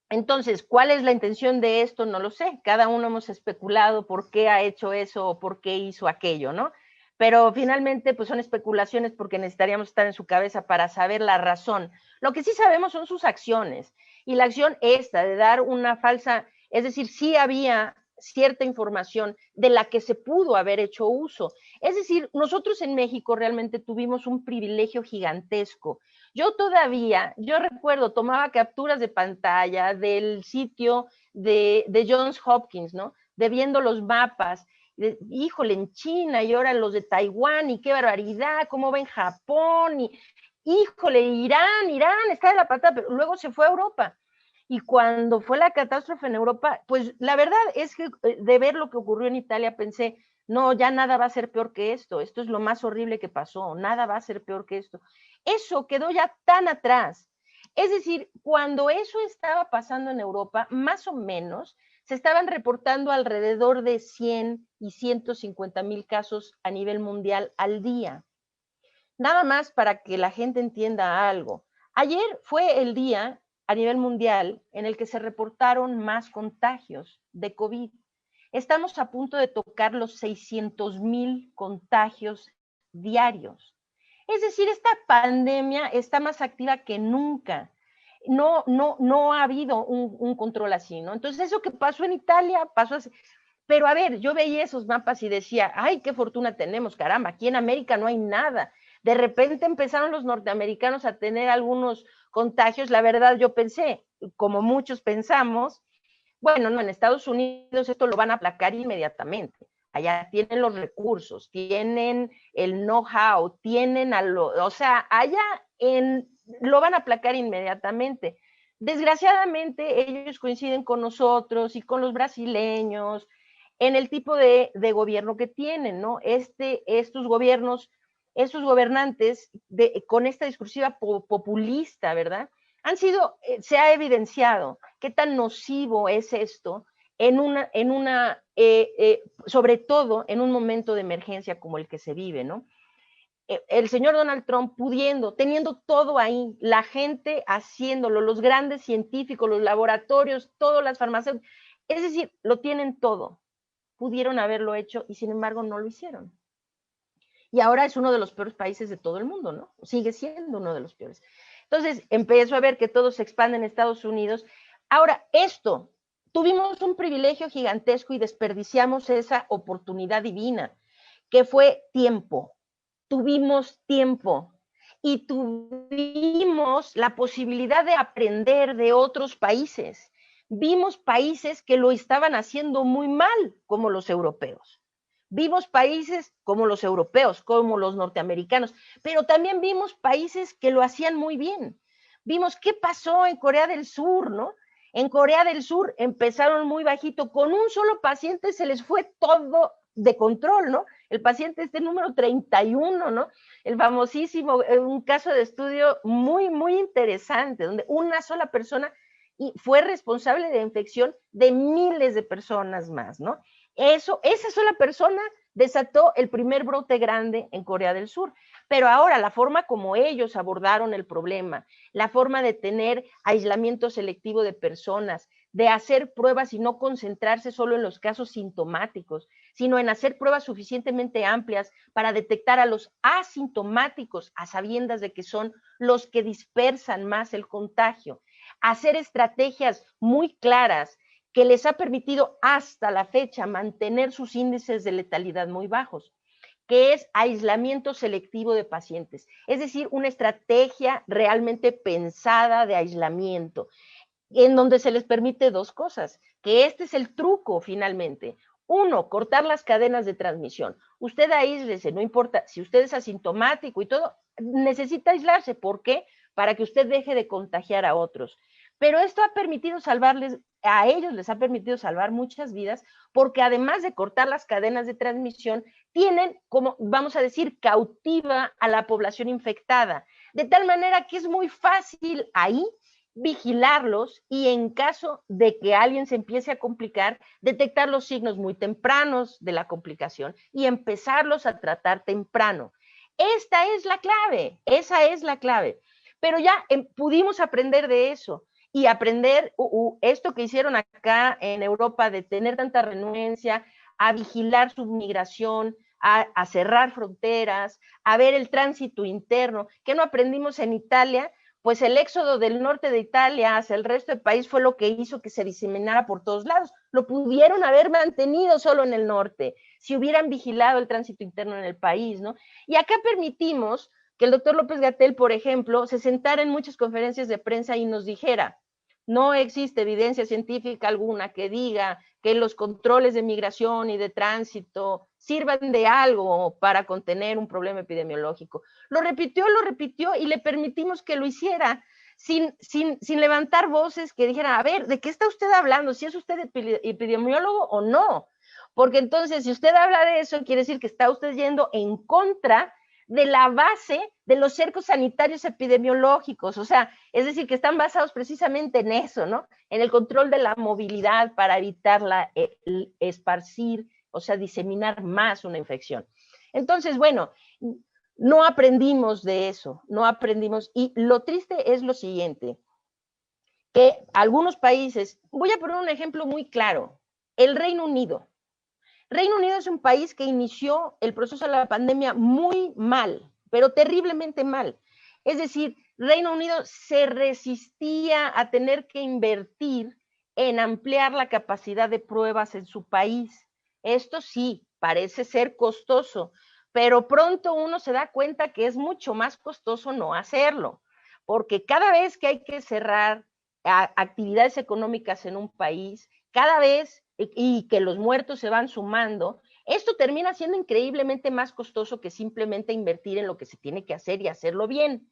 Entonces, ¿cuál es la intención de esto? No lo sé. Cada uno hemos especulado por qué ha hecho eso o por qué hizo aquello, ¿no? Pero finalmente, pues son especulaciones porque necesitaríamos estar en su cabeza para saber la razón. Lo que sí sabemos son sus acciones. Y la acción esta de dar una falsa, es decir, sí había cierta información de la que se pudo haber hecho uso. Es decir, nosotros en México realmente tuvimos un privilegio gigantesco. Yo recuerdo, tomaba capturas de pantalla del sitio de Johns Hopkins, ¿no? De viendo los mapas, híjole, en China y ahora los de Taiwán, y qué barbaridad, cómo va en Japón, y híjole, Irán está de la patada, pero luego se fue a Europa. Y cuando fue la catástrofe en Europa, pues la verdad es que de ver lo que ocurrió en Italia pensé, no, ya nada va a ser peor que esto es lo más horrible que pasó, nada va a ser peor que esto. Eso quedó ya tan atrás. Es decir, cuando eso estaba pasando en Europa, más o menos, se estaban reportando alrededor de 100 y 150,000 casos a nivel mundial al día. Nada más para que la gente entienda algo. Ayer fue el día a nivel mundial en el que se reportaron más contagios de COVID. Estamos a punto de tocar los 600,000 contagios diarios. Es decir, esta pandemia está más activa que nunca. No ha habido un control así, ¿no? Entonces, eso que pasó en Italia, pasó así. Pero a ver, yo veía esos mapas y decía, ay, qué fortuna tenemos, caramba, aquí en América no hay nada. De repente empezaron los norteamericanos a tener algunos contagios. La verdad, yo pensé, como muchos pensamos, bueno, no, en Estados Unidos esto lo van a aplacar inmediatamente. Allá tienen los recursos, tienen el know-how, tienen o sea, allá lo van a aplacar inmediatamente. Desgraciadamente, ellos coinciden con nosotros y con los brasileños en el tipo de gobierno que tienen, ¿no? Estos gobernantes con esta discursiva populista, ¿verdad? Se ha evidenciado qué tan nocivo es esto sobre todo en un momento de emergencia como el que se vive, ¿no? El señor Donald Trump teniendo todo ahí, la gente haciéndolo, los grandes científicos, los laboratorios, todas las farmacéuticas, es decir, lo tienen todo. Pudieron haberlo hecho y sin embargo no lo hicieron. Y ahora es uno de los peores países de todo el mundo, ¿no? Sigue siendo uno de los peores. Entonces, empiezo a ver que todo se expande en Estados Unidos. Ahora, tuvimos un privilegio gigantesco y desperdiciamos esa oportunidad divina, que fue tiempo. Tuvimos tiempo y tuvimos la posibilidad de aprender de otros países. Vimos países que lo estaban haciendo muy mal, como los europeos. Vimos países como los europeos, como los norteamericanos, pero también vimos países que lo hacían muy bien. Vimos qué pasó en Corea del Sur, ¿no? En Corea del Sur empezaron muy bajito, con un solo paciente se les fue de control, ¿no? El paciente este número 31, ¿no? El famosísimo, un caso de estudio muy, muy interesante, donde una sola persona fue responsable de infección de miles de personas más, ¿no? Esa sola persona desató el primer brote grande en Corea del Sur. Pero ahora la forma como ellos abordaron el problema, la forma de tener aislamiento selectivo de personas, de hacer pruebas y no concentrarse solo en los casos sintomáticos, sino en hacer pruebas suficientemente amplias para detectar a los asintomáticos, a sabiendas de que son los que dispersan más el contagio, hacer estrategias muy claras que les ha permitido hasta la fecha mantener sus índices de letalidad muy bajos, que es aislamiento selectivo de pacientes, es decir, una estrategia realmente pensada de aislamiento, en donde se les permite dos cosas, que este es el truco finalmente. Uno, cortar las cadenas de transmisión. Usted aíslese, no importa, si usted es asintomático y todo, necesita aislarse. ¿Por qué? Para que usted deje de contagiar a otros. Pero esto ha permitido salvarles, a ellos les ha permitido salvar muchas vidas, porque además de cortar las cadenas de transmisión, tienen, como vamos a decir, cautiva a la población infectada, de tal manera que es muy fácil ahí vigilarlos y en caso de que alguien se empiece a complicar, detectar los signos muy tempranos de la complicación y empezarlos a tratar temprano. Esta es la clave, esa es la clave. Pero ya pudimos aprender de eso y aprender esto que hicieron acá en Europa de tener tanta renuencia a vigilar su migración, a cerrar fronteras, a ver el tránsito interno, que no aprendimos en Italia. Pues el éxodo del norte de Italia hacia el resto del país fue lo que hizo que se diseminara por todos lados. Lo pudieron haber mantenido solo en el norte, si hubieran vigilado el tránsito interno en el país, ¿no? Y acá permitimos que el doctor López-Gatell, por ejemplo, se sentara en muchas conferencias de prensa y nos dijera, no existe evidencia científica alguna que diga que los controles de migración y de tránsito sirvan de algo para contener un problema epidemiológico. Lo repitió y le permitimos que lo hiciera sin levantar voces que dijeran, a ver, ¿de qué está usted hablando? ¿Si es usted epidemiólogo o no? Porque entonces, si usted habla de eso, quiere decir que está usted yendo en contra de la base de los cercos sanitarios epidemiológicos, o sea, es decir, que están basados precisamente en eso, ¿no? En el control de la movilidad para evitar esparcir, o sea, diseminar más una infección. Entonces, bueno, no aprendimos de eso, no aprendimos, y lo triste es lo siguiente, que algunos países, voy a poner un ejemplo muy claro, el Reino Unido. Reino Unido es un país que inició el proceso de la pandemia muy mal, pero terriblemente mal. Es decir, Reino Unido se resistía a tener que invertir en ampliar la capacidad de pruebas en su país. Esto sí, parece ser costoso, pero pronto uno se da cuenta que es mucho más costoso no hacerlo, porque cada vez que hay que cerrar actividades económicas en un país, cada vez y que los muertos se van sumando, esto termina siendo increíblemente más costoso que simplemente invertir en lo que se tiene que hacer y hacerlo bien.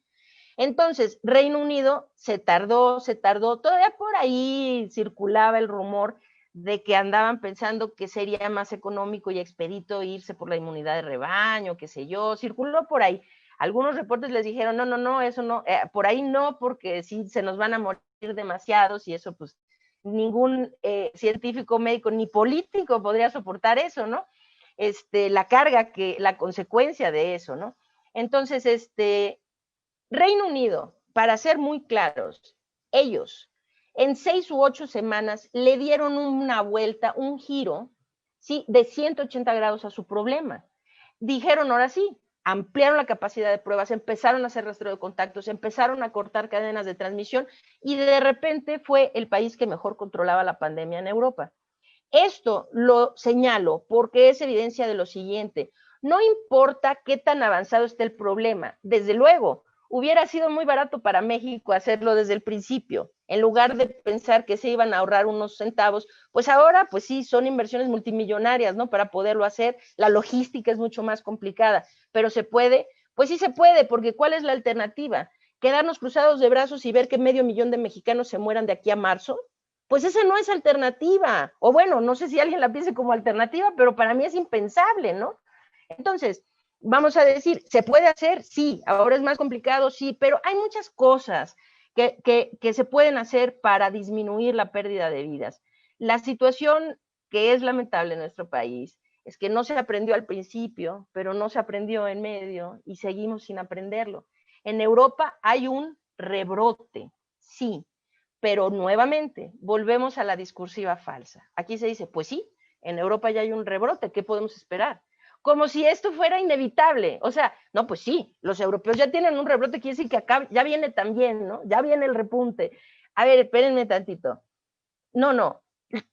Entonces, Reino Unido se tardó, todavía por ahí circulaba el rumor de que andaban pensando que sería más económico y expedito irse por la inmunidad de rebaño, qué sé yo, circuló por ahí. Algunos reportes les dijeron, no, eso no, por ahí no, porque sí se nos van a morir demasiados y eso pues ningún científico, médico, ni político podría soportar eso, ¿no? La carga, la consecuencia de eso, ¿no? Entonces, Reino Unido, para ser muy claros, ellos en 6 u 8 semanas le dieron una vuelta, un giro, ¿sí? De 180 grados a su problema. Dijeron, ahora sí, ampliaron la capacidad de pruebas, empezaron a hacer rastreo de contactos, empezaron a cortar cadenas de transmisión y de repente fue el país que mejor controlaba la pandemia en Europa. Esto lo señalo porque es evidencia de lo siguiente, no importa qué tan avanzado esté el problema, desde luego, hubiera sido muy barato para México hacerlo desde el principio, en lugar de pensar que se iban a ahorrar unos centavos, pues ahora, pues sí, son inversiones multimillonarias, ¿no? Para poderlo hacer, la logística es mucho más complicada, pero ¿se puede? Pues sí se puede, porque ¿cuál es la alternativa? ¿Quedarnos cruzados de brazos y ver que 500,000 de mexicanos se mueran de aquí a marzo? pues esa no es alternativa. O bueno, no sé si alguien la piense como alternativa, pero para mí es impensable, ¿no? Entonces, vamos a decir, ¿se puede hacer? Sí. Ahora es más complicado, sí, pero hay muchas cosas que se pueden hacer para disminuir la pérdida de vidas. La situación que es lamentable en nuestro país es que no se aprendió al principio, pero no se aprendió en medio y seguimos sin aprenderlo. En Europa hay un rebrote, sí, pero nuevamente volvemos a la discursiva falsa. Aquí se dice, pues sí, en Europa ya hay un rebrote, ¿qué podemos esperar? Como si esto fuera inevitable. O sea, no, pues sí, los europeos ya tienen un rebrote, quiere decir que acá ya viene también, ¿no? Ya viene el repunte. A ver, espérenme tantito. No,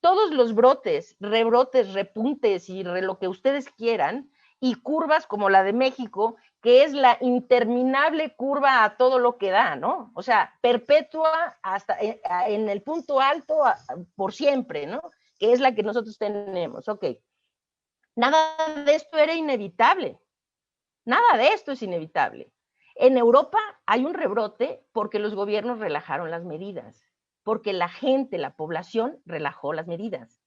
todos los brotes, rebrotes, repuntes y lo que ustedes quieran, y curvas como la de México, que es la interminable curva a todo lo que da, ¿no? O sea, perpetua hasta en el punto alto por siempre, ¿no? Que es la que nosotros tenemos. Ok. Nada de esto era inevitable. Nada de esto es inevitable. En Europa hay un rebrote porque los gobiernos relajaron las medidas, porque la gente, la población, relajó las medidas.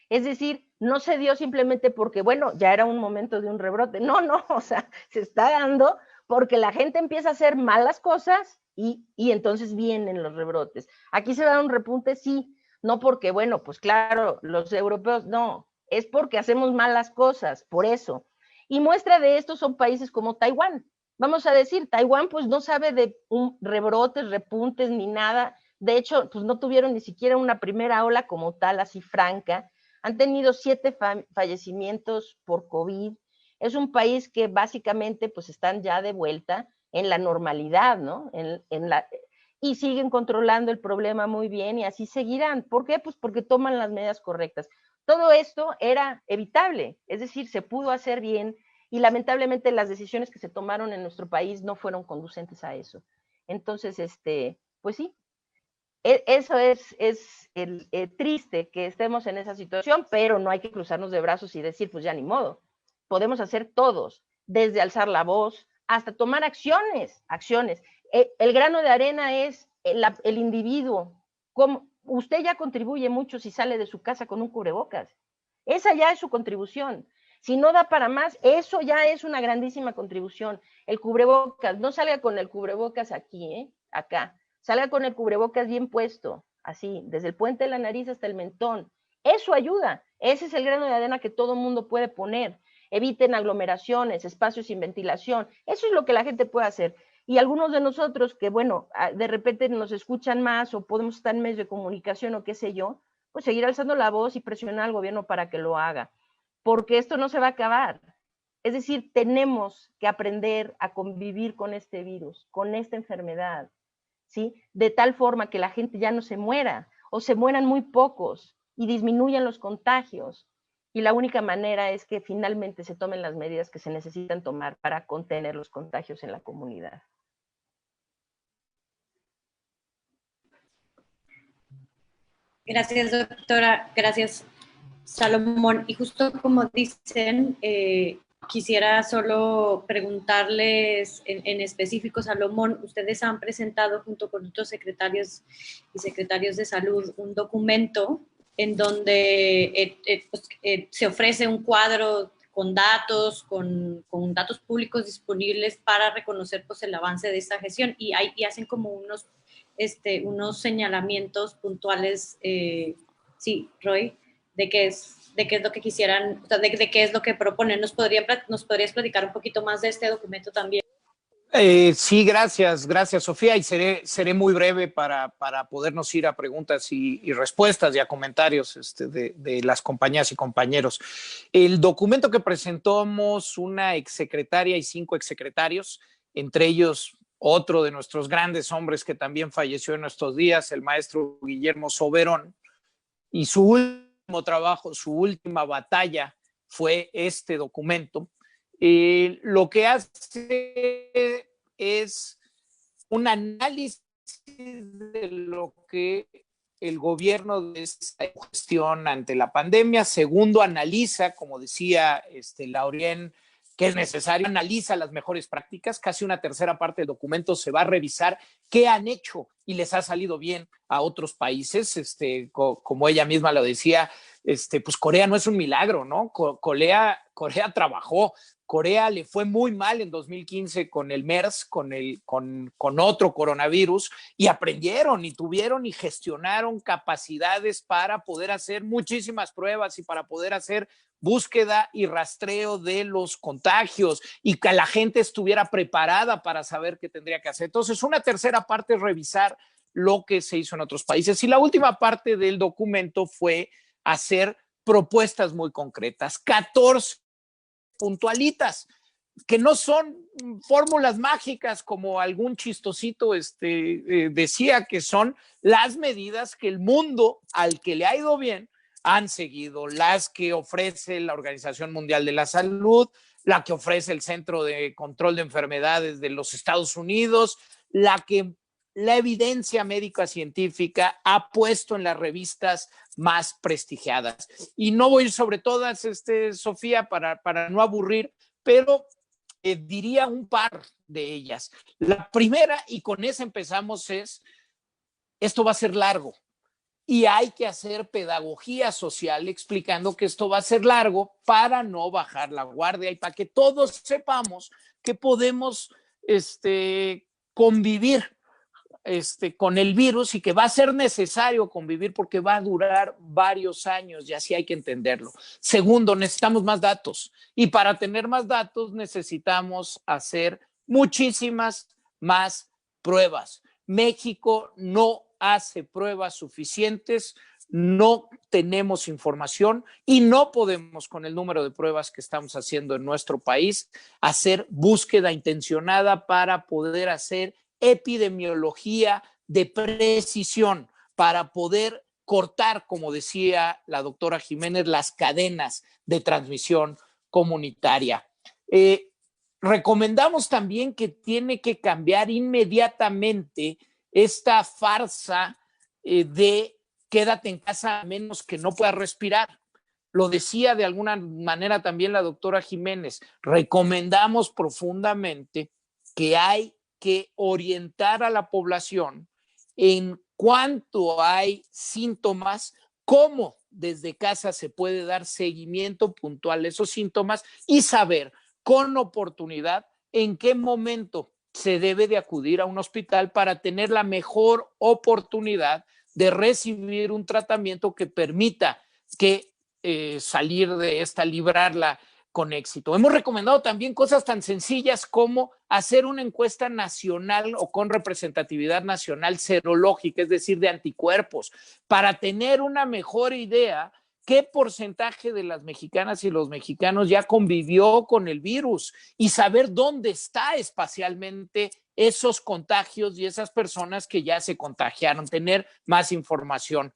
Es decir, no se dio simplemente porque, bueno, ya era un momento de un rebrote. No, o sea, se está dando porque la gente empieza a hacer malas cosas y entonces vienen los rebrotes. Aquí se da un repunte, sí, no porque, bueno, pues claro, los europeos, no, es porque hacemos malas cosas, por eso. Y muestra de esto son países como Taiwán. Vamos a decir, Taiwán pues no sabe de rebrotes, repuntes ni nada. De hecho, pues no tuvieron ni siquiera una primera ola como tal, así franca. Han tenido 7 fallecimientos por COVID. Es un país que básicamente pues están ya de vuelta en la normalidad, ¿no? Y siguen controlando el problema muy bien y así seguirán. ¿Por qué? Pues porque toman las medidas correctas. Todo esto era evitable, es decir, se pudo hacer bien y lamentablemente las decisiones que se tomaron en nuestro país no fueron conducentes a eso. Entonces, pues sí, eso es triste que estemos en esa situación, pero no hay que cruzarnos de brazos y decir, pues ya ni modo. Podemos hacer todos, desde alzar la voz hasta tomar acciones. El grano de arena es el individuo. Como usted ya contribuye mucho si sale de su casa con un cubrebocas. Esa ya es su contribución. Si no da para más, eso ya es una grandísima contribución. El cubrebocas, no salga con el cubrebocas aquí, acá. Salga con el cubrebocas bien puesto, así, desde el puente de la nariz hasta el mentón. Eso ayuda. Ese es el grano de arena que todo mundo puede poner. Eviten aglomeraciones, espacios sin ventilación. Eso es lo que la gente puede hacer. Y algunos de nosotros que, bueno, de repente nos escuchan más o podemos estar en medios de comunicación o qué sé yo, pues seguir alzando la voz y presionar al gobierno para que lo haga. Porque esto no se va a acabar. Es decir, tenemos que aprender a convivir con este virus, con esta enfermedad, ¿sí? De tal forma que la gente ya no se muera o se mueran muy pocos y disminuyan los contagios. Y la única manera es que finalmente se tomen las medidas que se necesitan tomar para contener los contagios en la comunidad. Gracias, doctora. Gracias, Salomón. Y justo como dicen, quisiera solo preguntarles en específico, Salomón, ustedes han presentado junto con otros secretarios y secretarios de salud un documento en donde se ofrece un cuadro con datos públicos disponibles para reconocer pues, el avance de esta gestión y hacen como unos señalamientos puntuales, sí, Roy, de qué es lo que quisieran, o sea, de qué es lo que proponen. ¿Nos podrías platicar un poquito más de este documento también? Sí, gracias, Sofía, y seré muy breve para podernos ir a preguntas y respuestas y a comentarios de las compañeras y compañeros. El documento que presentamos una exsecretaria y 5 exsecretarios, entre ellos otro de nuestros grandes hombres que también falleció en estos días, el maestro Guillermo Soberón, y su último trabajo, su última batalla fue este documento. Lo que hace es un análisis de lo que el gobierno de esta gestión ante la pandemia. Segundo, analiza, como decía Laurien, que es necesario, analiza las mejores prácticas, casi una tercera parte del documento se va a revisar qué han hecho y les ha salido bien a otros países, como ella misma lo decía, pues Corea no es un milagro, ¿no? Corea trabajó. Corea le fue muy mal en 2015 con el MERS, con otro coronavirus, y aprendieron y tuvieron y gestionaron capacidades para poder hacer muchísimas pruebas y para poder hacer búsqueda y rastreo de los contagios y que la gente estuviera preparada para saber qué tendría que hacer. Entonces, una tercera parte es revisar lo que se hizo en otros países. Y la última parte del documento fue hacer propuestas muy concretas, 14 puntualitas, que no son fórmulas mágicas como algún chistosito decía, que son las medidas que el mundo al que le ha ido bien han seguido, las que ofrece la Organización Mundial de la Salud, la que ofrece el Centro de Control de Enfermedades de los Estados Unidos, la que la evidencia médica científica ha puesto en las revistas más prestigiadas. Y no voy sobre todas, Sofía, para no aburrir, pero diría un par de ellas. La primera, y con esa empezamos, es: esto va a ser largo y hay que hacer pedagogía social explicando que esto va a ser largo para no bajar la guardia y para que todos sepamos que podemos convivir con el virus y que va a ser necesario convivir porque va a durar varios años y así hay que entenderlo. Segundo, necesitamos más datos y para tener más datos necesitamos hacer muchísimas más pruebas. México no hace pruebas suficientes, no tenemos información y no podemos, con el número de pruebas que estamos haciendo en nuestro país, hacer búsqueda intencionada para poder hacer epidemiología de precisión, para poder cortar, como decía la doctora Jiménez, las cadenas de transmisión comunitaria. Recomendamos también que tiene que cambiar inmediatamente esta farsa de quédate en casa a menos que no puedas respirar. Lo decía de alguna manera también la doctora Jiménez. Recomendamos profundamente que hay que orientar a la población en cuanto hay síntomas, cómo desde casa se puede dar seguimiento puntual a esos síntomas y saber con oportunidad en qué momento se debe de acudir a un hospital para tener la mejor oportunidad de recibir un tratamiento que permita que salir de esta, librarla con éxito. Hemos recomendado también cosas tan sencillas como hacer una encuesta nacional o con representatividad nacional serológica, es decir, de anticuerpos, para tener una mejor idea qué porcentaje de las mexicanas y los mexicanos ya convivió con el virus y saber dónde está espacialmente esos contagios y esas personas que ya se contagiaron, tener más información.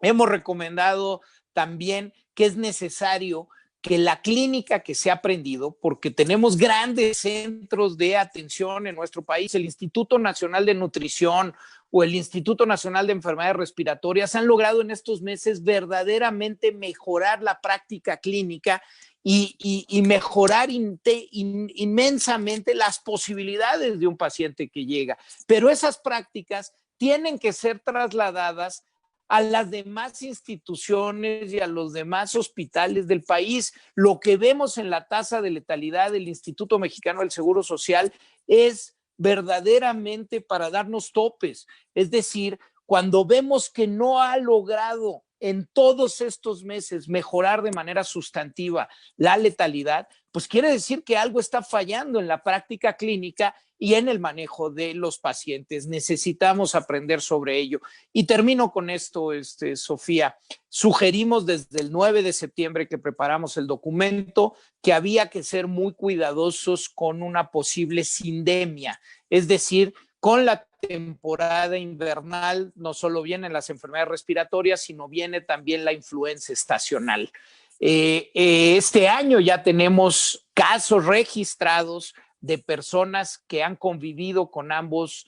Hemos recomendado también que es necesario que la clínica que se ha aprendido, porque tenemos grandes centros de atención en nuestro país, el Instituto Nacional de Nutrición o el Instituto Nacional de Enfermedades Respiratorias, han logrado en estos meses verdaderamente mejorar la práctica clínica y mejorar inmensamente las posibilidades de un paciente que llega. Pero esas prácticas tienen que ser trasladadas a las demás instituciones y a los demás hospitales del país. Lo que vemos en la tasa de letalidad del Instituto Mexicano del Seguro Social es verdaderamente para darnos topes. Es decir, cuando vemos que no ha logrado en todos estos meses mejorar de manera sustantiva la letalidad, pues quiere decir que algo está fallando en la práctica clínica y en el manejo de los pacientes. Necesitamos aprender sobre ello. Y termino con esto, Sofía. Sugerimos desde el 9 de septiembre que preparamos el documento que había que ser muy cuidadosos con una posible sindemia, es decir, con la temporada invernal no solo vienen las enfermedades respiratorias, sino viene también la influenza estacional. Este año ya tenemos casos registrados de personas que han convivido con ambas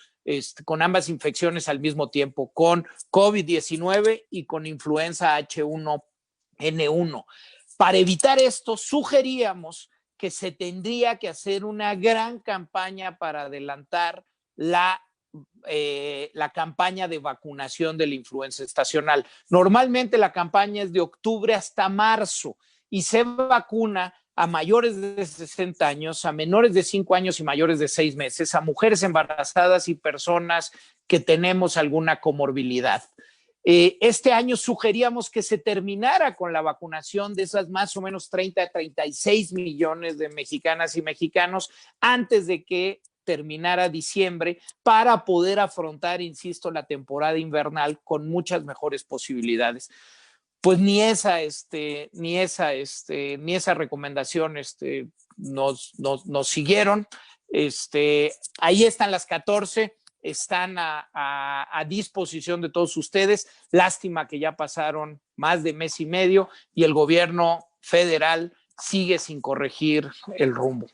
infecciones al mismo tiempo, con COVID-19 y con influenza H1N1. Para evitar esto, sugeríamos que se tendría que hacer una gran campaña para adelantar la campaña de vacunación de la influenza estacional. Normalmente la campaña es de octubre hasta marzo y se vacuna a mayores de 60 años, a menores de 5 años y mayores de 6 meses, a mujeres embarazadas y personas que tenemos alguna comorbilidad. Este año sugeríamos que se terminara con la vacunación de esas más o menos 30 a 36 millones de mexicanas y mexicanos antes de que terminara diciembre para poder afrontar, insisto, la temporada invernal con muchas mejores posibilidades. Pues ni esa recomendación nos siguieron. Ahí están las 14. Están a disposición de todos ustedes. Lástima que ya pasaron más de mes y medio y el gobierno federal sigue sin corregir el rumbo.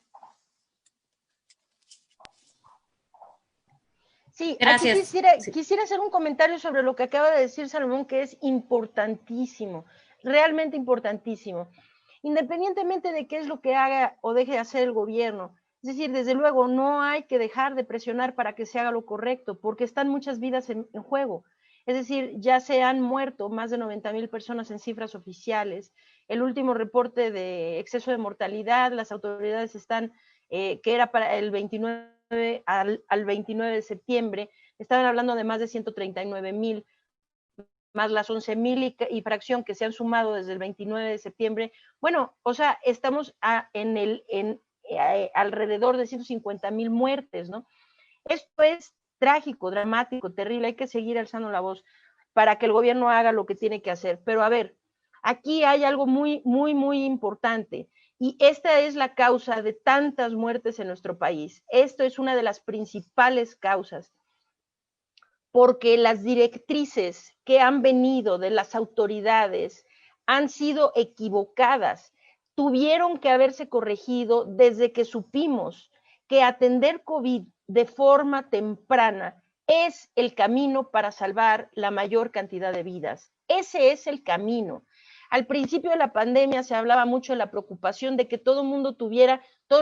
Sí, gracias. Aquí quisiera hacer un comentario sobre lo que acaba de decir Salomón, que es importantísimo, realmente importantísimo, independientemente de qué es lo que haga o deje de hacer el gobierno. Es decir, desde luego, no hay que dejar de presionar para que se haga lo correcto, porque están muchas vidas en juego. Es decir, ya se han muerto más de 90,000 personas en cifras oficiales. El último reporte de exceso de mortalidad, las autoridades están, que era para el 29 al 29 de septiembre, estaban hablando de más de 139,000, más las 11,000 y fracción que se han sumado desde el 29 de septiembre. Bueno, o sea, estamos alrededor de 150,000 muertes, ¿no? Esto es trágico, dramático, terrible, hay que seguir alzando la voz para que el gobierno haga lo que tiene que hacer. Pero a ver, aquí hay algo muy, muy, muy importante. Y esta es la causa de tantas muertes en nuestro país. Esto es una de las principales causas, porque las directrices que han venido de las autoridades han sido equivocadas. Tuvieron que haberse corregido desde que supimos que atender COVID de forma temprana es el camino para salvar la mayor cantidad de vidas. Ese es el camino. Al principio de la pandemia se hablaba mucho de la preocupación de que todos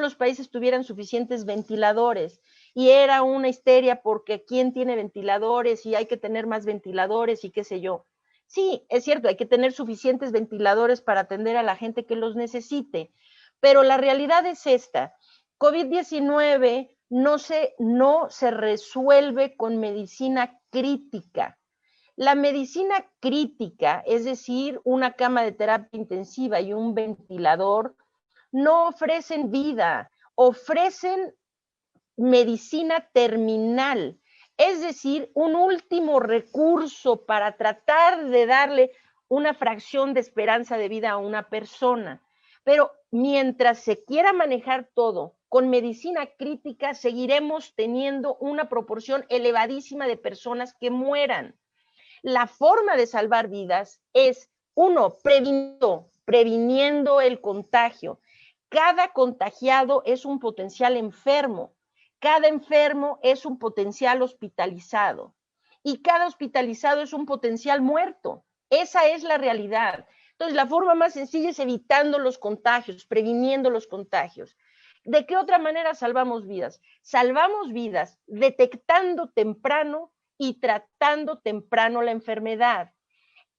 los países tuvieran suficientes ventiladores, y era una histeria porque quién tiene ventiladores y hay que tener más ventiladores y qué sé yo. Sí, es cierto, hay que tener suficientes ventiladores para atender a la gente que los necesite, pero la realidad es esta: COVID-19 no se resuelve con medicina crítica. La medicina crítica, es decir, una cama de terapia intensiva y un ventilador, no ofrecen vida, ofrecen medicina terminal, es decir, un último recurso para tratar de darle una fracción de esperanza de vida a una persona. Pero mientras se quiera manejar todo con medicina crítica, seguiremos teniendo una proporción elevadísima de personas que mueran. La forma de salvar vidas es, uno, previniendo el contagio. Cada contagiado es un potencial enfermo. Cada enfermo es un potencial hospitalizado. Y cada hospitalizado es un potencial muerto. Esa es la realidad. Entonces, la forma más sencilla es evitando los contagios, previniendo los contagios. ¿De qué otra manera salvamos vidas? Salvamos vidas detectando temprano y tratando temprano la enfermedad.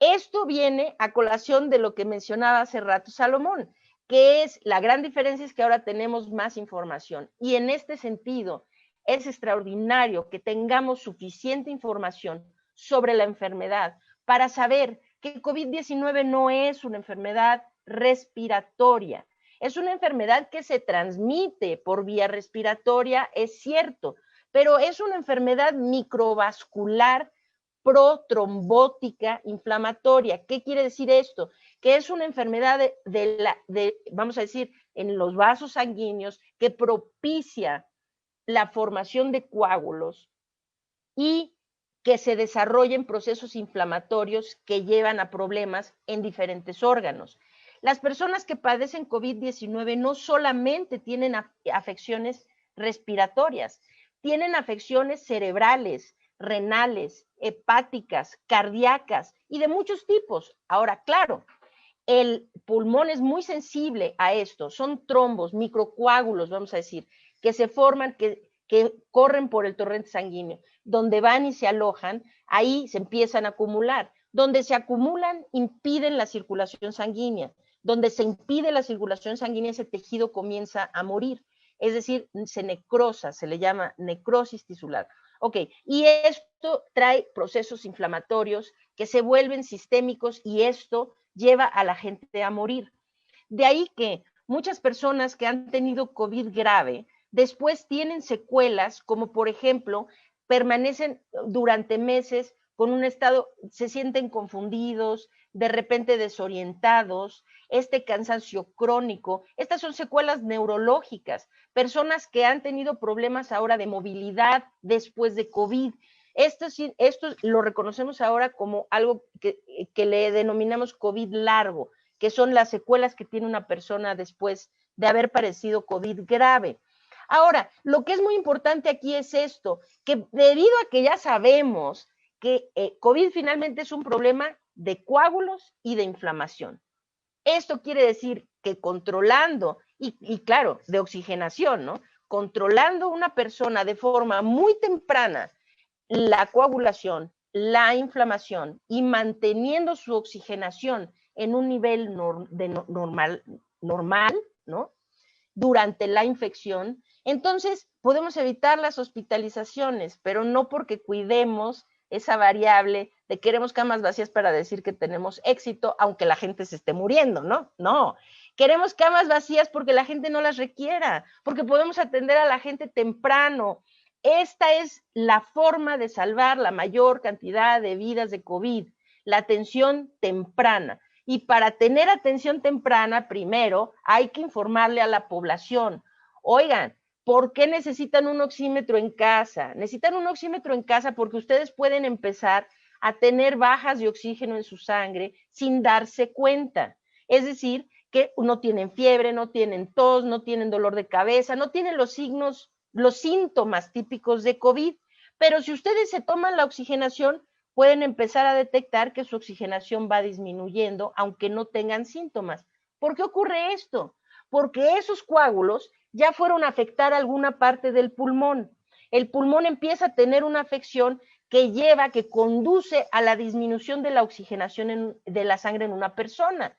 Esto viene a colación de lo que mencionaba hace rato Salomón, que es la gran diferencia es que ahora tenemos más información, y en este sentido es extraordinario que tengamos suficiente información sobre la enfermedad para saber que COVID-19 no es una enfermedad respiratoria, es una enfermedad que se transmite por vía respiratoria, es cierto, pero es una enfermedad microvascular protrombótica inflamatoria. ¿Qué quiere decir esto? Que es una enfermedad vamos a decir, en los vasos sanguíneos, que propicia la formación de coágulos y que se desarrollen procesos inflamatorios que llevan a problemas en diferentes órganos. Las personas que padecen COVID-19 no solamente tienen afecciones respiratorias, tienen afecciones cerebrales, renales, hepáticas, cardíacas y de muchos tipos. Ahora, claro, El pulmón es muy sensible a esto, son trombos, microcoágulos, vamos a decir, que se forman, que corren por el torrente sanguíneo, donde van y se alojan, ahí se empiezan a acumular. Donde se acumulan, impiden la circulación sanguínea. Donde se impide la circulación sanguínea, ese tejido comienza a morir. Es decir, se necrosa, se le llama necrosis tisular. Ok, y esto trae procesos inflamatorios que se vuelven sistémicos y esto lleva a la gente a morir. De ahí que muchas personas que han tenido COVID grave después tienen secuelas, como por ejemplo, permanecen durante meses con un estado, se sienten confundidos, de repente desorientados, este cansancio crónico. Estas son secuelas neurológicas, personas que han tenido problemas ahora de movilidad después de COVID. Esto lo reconocemos ahora como algo que le denominamos COVID largo, que son las secuelas que tiene una persona después de haber padecido COVID grave. Ahora, lo que es muy importante aquí es esto, que debido a que ya sabemos que COVID finalmente es un problema de coágulos y de inflamación. Esto quiere decir que controlando, y claro, de oxigenación, ¿no? Controlando una persona de forma muy temprana la coagulación, la inflamación y manteniendo su oxigenación en un nivel normal, ¿no? Durante la infección, entonces podemos evitar las hospitalizaciones, pero no porque cuidemos esa variable de queremos camas vacías para decir que tenemos éxito, aunque la gente se esté muriendo, ¿no? No, queremos camas vacías porque la gente no las requiera, porque podemos atender a la gente temprano. Esta es la forma de salvar la mayor cantidad de vidas de COVID, la atención temprana. Y para tener atención temprana, primero hay que informarle a la población. Oigan, ¿por qué necesitan un oxímetro en casa? Necesitan un oxímetro en casa porque ustedes pueden empezar a tener bajas de oxígeno en su sangre sin darse cuenta. Es decir, que no tienen fiebre, no tienen tos, no tienen dolor de cabeza, no tienen los síntomas típicos de COVID. Pero si ustedes se toman la oxigenación, pueden empezar a detectar que su oxigenación va disminuyendo, aunque no tengan síntomas. ¿Por qué ocurre esto? Porque esos coágulos ya fueron a afectar alguna parte del pulmón. El pulmón empieza a tener una afección que conduce a la disminución de la oxigenación de la sangre en una persona.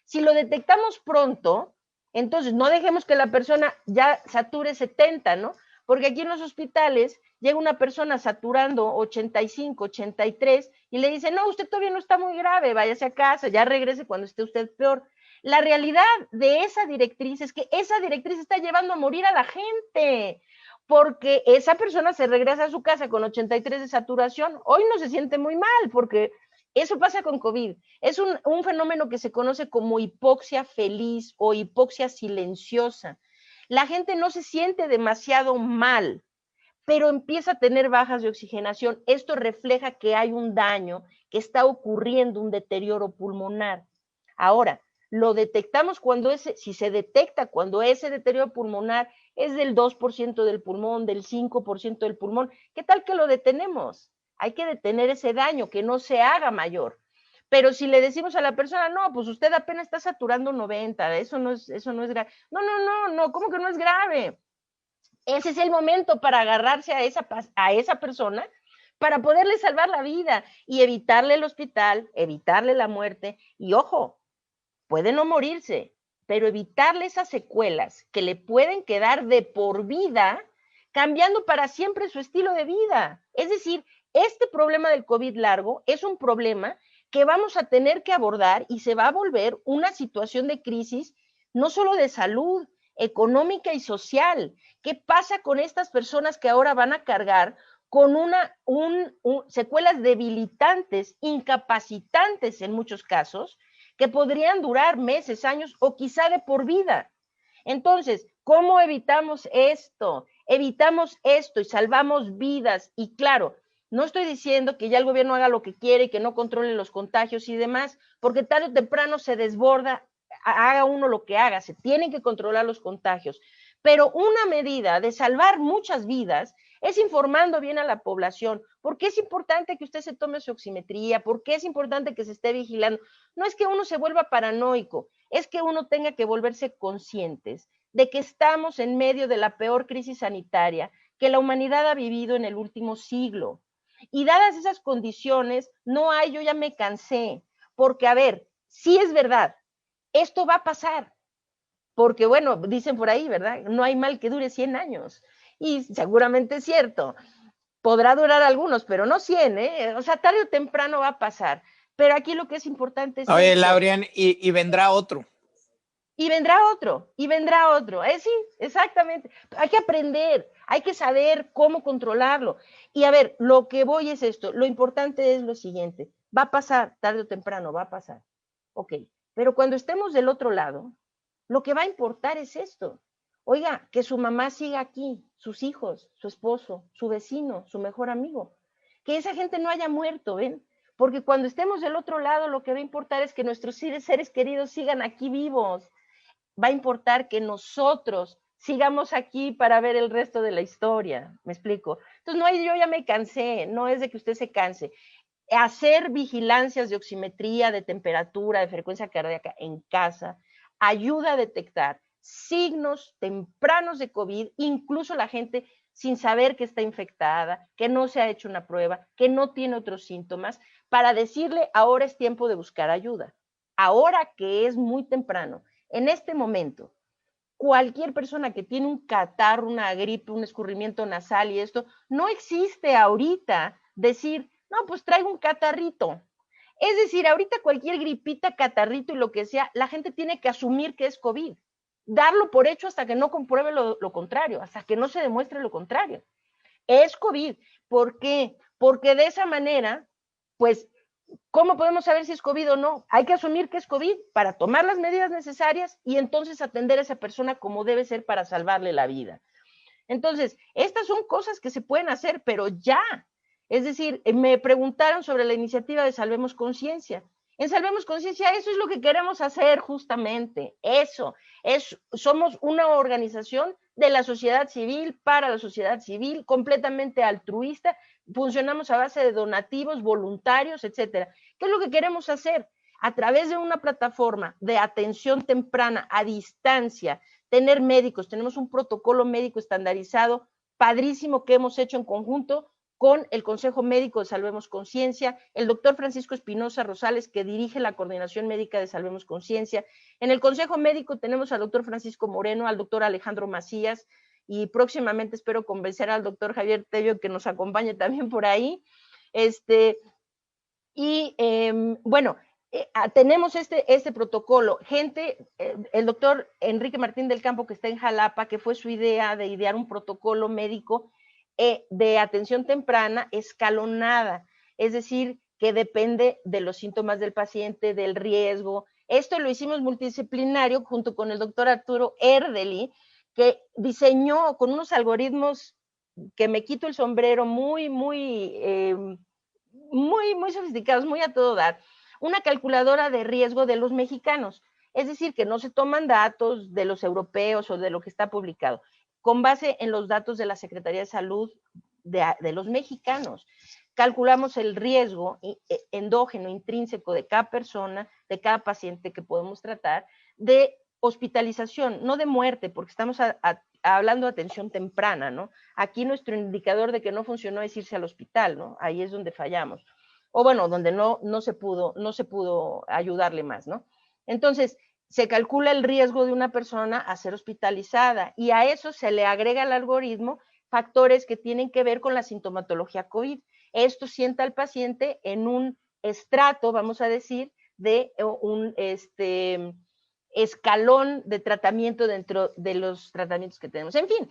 Si lo detectamos pronto, entonces no dejemos que la persona ya sature 70, ¿no? Porque aquí en los hospitales llega una persona saturando 85, 83 y le dice, no, usted todavía no está muy grave, váyase a casa, ya regrese cuando esté usted peor. La realidad de esa directriz es que esa directriz está llevando a morir a la gente, porque esa persona se regresa a su casa con 83 de saturación, hoy no se siente muy mal, porque eso pasa con COVID. Es un fenómeno que se conoce como hipoxia feliz o hipoxia silenciosa. La gente no se siente demasiado mal, pero empieza a tener bajas de oxigenación. Esto refleja que hay un daño, que está ocurriendo un deterioro pulmonar. Ahora, lo detectamos si se detecta cuando ese deterioro pulmonar es del 2% del pulmón, del 5% del pulmón, ¿qué tal que lo detenemos? Hay que detener ese daño, que no se haga mayor. Pero si le decimos a la persona, no, pues usted apenas está saturando 90, eso no es grave. No, ¿cómo que no es grave? Ese es el momento para agarrarse a esa persona para poderle salvar la vida y evitarle el hospital, evitarle la muerte. Y ojo, puede no morirse, pero evitarle esas secuelas que le pueden quedar de por vida, cambiando para siempre su estilo de vida. Es decir, este problema del COVID largo es un problema que vamos a tener que abordar y se va a volver una situación de crisis, no solo de salud, económica y social. ¿Qué pasa con estas personas que ahora van a cargar con secuelas debilitantes, incapacitantes en muchos casos, que podrían durar meses, años o quizá de por vida? Entonces, ¿cómo evitamos esto? Evitamos esto y salvamos vidas. Y claro, no estoy diciendo que ya el gobierno haga lo que quiere y que no controle los contagios y demás, porque tarde o temprano se desborda, haga uno lo que haga, se tienen que controlar los contagios. Pero una medida de salvar muchas vidas es informando bien a la población. ¿Por qué es importante que usted se tome su oximetría? ¿Por qué es importante que se esté vigilando? No es que uno se vuelva paranoico, es que uno tenga que volverse conscientes de que estamos en medio de la peor crisis sanitaria que la humanidad ha vivido en el último siglo. Y dadas esas condiciones, yo ya me cansé, porque a ver, sí es verdad, esto va a pasar, porque bueno, dicen por ahí, ¿verdad? No hay mal que dure 100 años, y seguramente es cierto, podrá durar algunos, pero no 100, ¿eh? O sea, tarde o temprano va a pasar, pero aquí lo que es importante es Oye, esto. Laurian, y vendrá otro. Y vendrá otro. Sí, exactamente. Hay que aprender, hay que saber cómo controlarlo. Y a ver, lo que voy es esto, lo importante es lo siguiente, va a pasar, tarde o temprano, va a pasar. Ok, pero cuando estemos del otro lado, lo que va a importar es esto. Oiga, que su mamá siga aquí, sus hijos, su esposo, su vecino, su mejor amigo. Que esa gente no haya muerto, ¿ven? Porque cuando estemos del otro lado, lo que va a importar es que nuestros seres queridos sigan aquí vivos. Va a importar que nosotros sigamos aquí para ver el resto de la historia, ¿me explico? Entonces, yo ya me cansé, no es de que usted se canse. Hacer vigilancias de oximetría, de temperatura, de frecuencia cardíaca en casa, ayuda a detectar signos tempranos de COVID, incluso la gente sin saber que está infectada, que no se ha hecho una prueba, que no tiene otros síntomas, para decirle, ahora es tiempo de buscar ayuda. Ahora que es muy temprano, en este momento, cualquier persona que tiene un catarro, una gripe, un escurrimiento nasal y esto, no existe ahorita decir, no, pues traigo un catarrito. Es decir, ahorita cualquier gripita, catarrito y lo que sea, la gente tiene que asumir que es COVID. Darlo por hecho hasta que no compruebe lo contrario, hasta que no se demuestre lo contrario. Es COVID. ¿Por qué? Porque de esa manera, pues, ¿cómo podemos saber si es COVID o no? Hay que asumir que es COVID para tomar las medidas necesarias y entonces atender a esa persona como debe ser para salvarle la vida. Entonces, estas son cosas que se pueden hacer, pero ya. Es decir, me preguntaron sobre la iniciativa de Salvemos Conciencia. En Salvemos Conciencia, eso es lo que queremos hacer justamente. Somos una organización de la sociedad civil, para la sociedad civil, completamente altruista. Funcionamos a base de donativos, voluntarios, etcétera. ¿Qué es lo que queremos hacer? A través de una plataforma de atención temprana a distancia, tener médicos, tenemos un protocolo médico estandarizado, padrísimo, que hemos hecho en conjunto con el Consejo Médico de Salvemos Conciencia, el doctor Francisco Espinosa Rosales, que dirige la Coordinación Médica de Salvemos Conciencia. En el Consejo Médico tenemos al doctor Francisco Moreno, al doctor Alejandro Macías, y próximamente espero convencer al doctor Javier Tello que nos acompañe también por ahí. Bueno, tenemos este protocolo. El doctor Enrique Martín del Campo, que está en Jalapa, que fue su idea de idear un protocolo médico de atención temprana escalonada, es decir, que depende de los síntomas del paciente, del riesgo. Esto lo hicimos multidisciplinario junto con el doctor Arturo Erdely, que diseñó con unos algoritmos que me quito el sombrero muy sofisticados, muy a todo dar, una calculadora de riesgo de los mexicanos. Es decir, que no se toman datos de los europeos o de lo que está publicado, con base en los datos de la Secretaría de Salud de los mexicanos. Calculamos el riesgo endógeno, intrínseco de cada persona, de cada paciente que podemos tratar, de hospitalización, no de muerte, porque estamos hablando de atención temprana, ¿no? Aquí nuestro indicador de que no funcionó es irse al hospital, ¿no? Ahí es donde fallamos. O bueno, donde no se pudo ayudarle más, ¿no? Entonces, se calcula el riesgo de una persona a ser hospitalizada y a eso se le agrega al algoritmo factores que tienen que ver con la sintomatología COVID. Esto sienta al paciente en un estrato, vamos a decir, de un escalón de tratamiento dentro de los tratamientos que tenemos. En fin,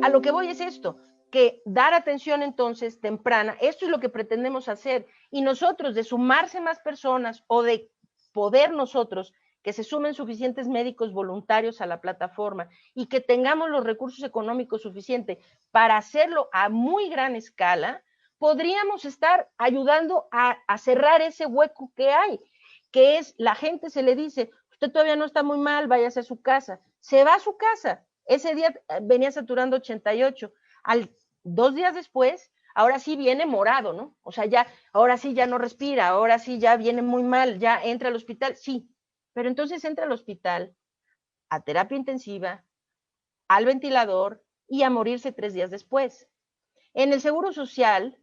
a lo que voy es esto, que dar atención entonces temprana, esto es lo que pretendemos hacer, y nosotros, de sumarse más personas o de poder nosotros, que se sumen suficientes médicos voluntarios a la plataforma y que tengamos los recursos económicos suficientes para hacerlo a muy gran escala, podríamos estar ayudando a cerrar ese hueco que hay, que es, la gente se le dice, usted todavía no está muy mal, váyase a su casa. Se va a su casa. Ese día venía saturando 88. Al 2 días después, ahora sí viene morado, ¿no? O sea, ya, ahora sí ya no respira, ahora sí ya viene muy mal, ya entra al hospital, sí, pero entonces entra al hospital, a terapia intensiva, al ventilador y a morirse 3 días después. En el Seguro Social,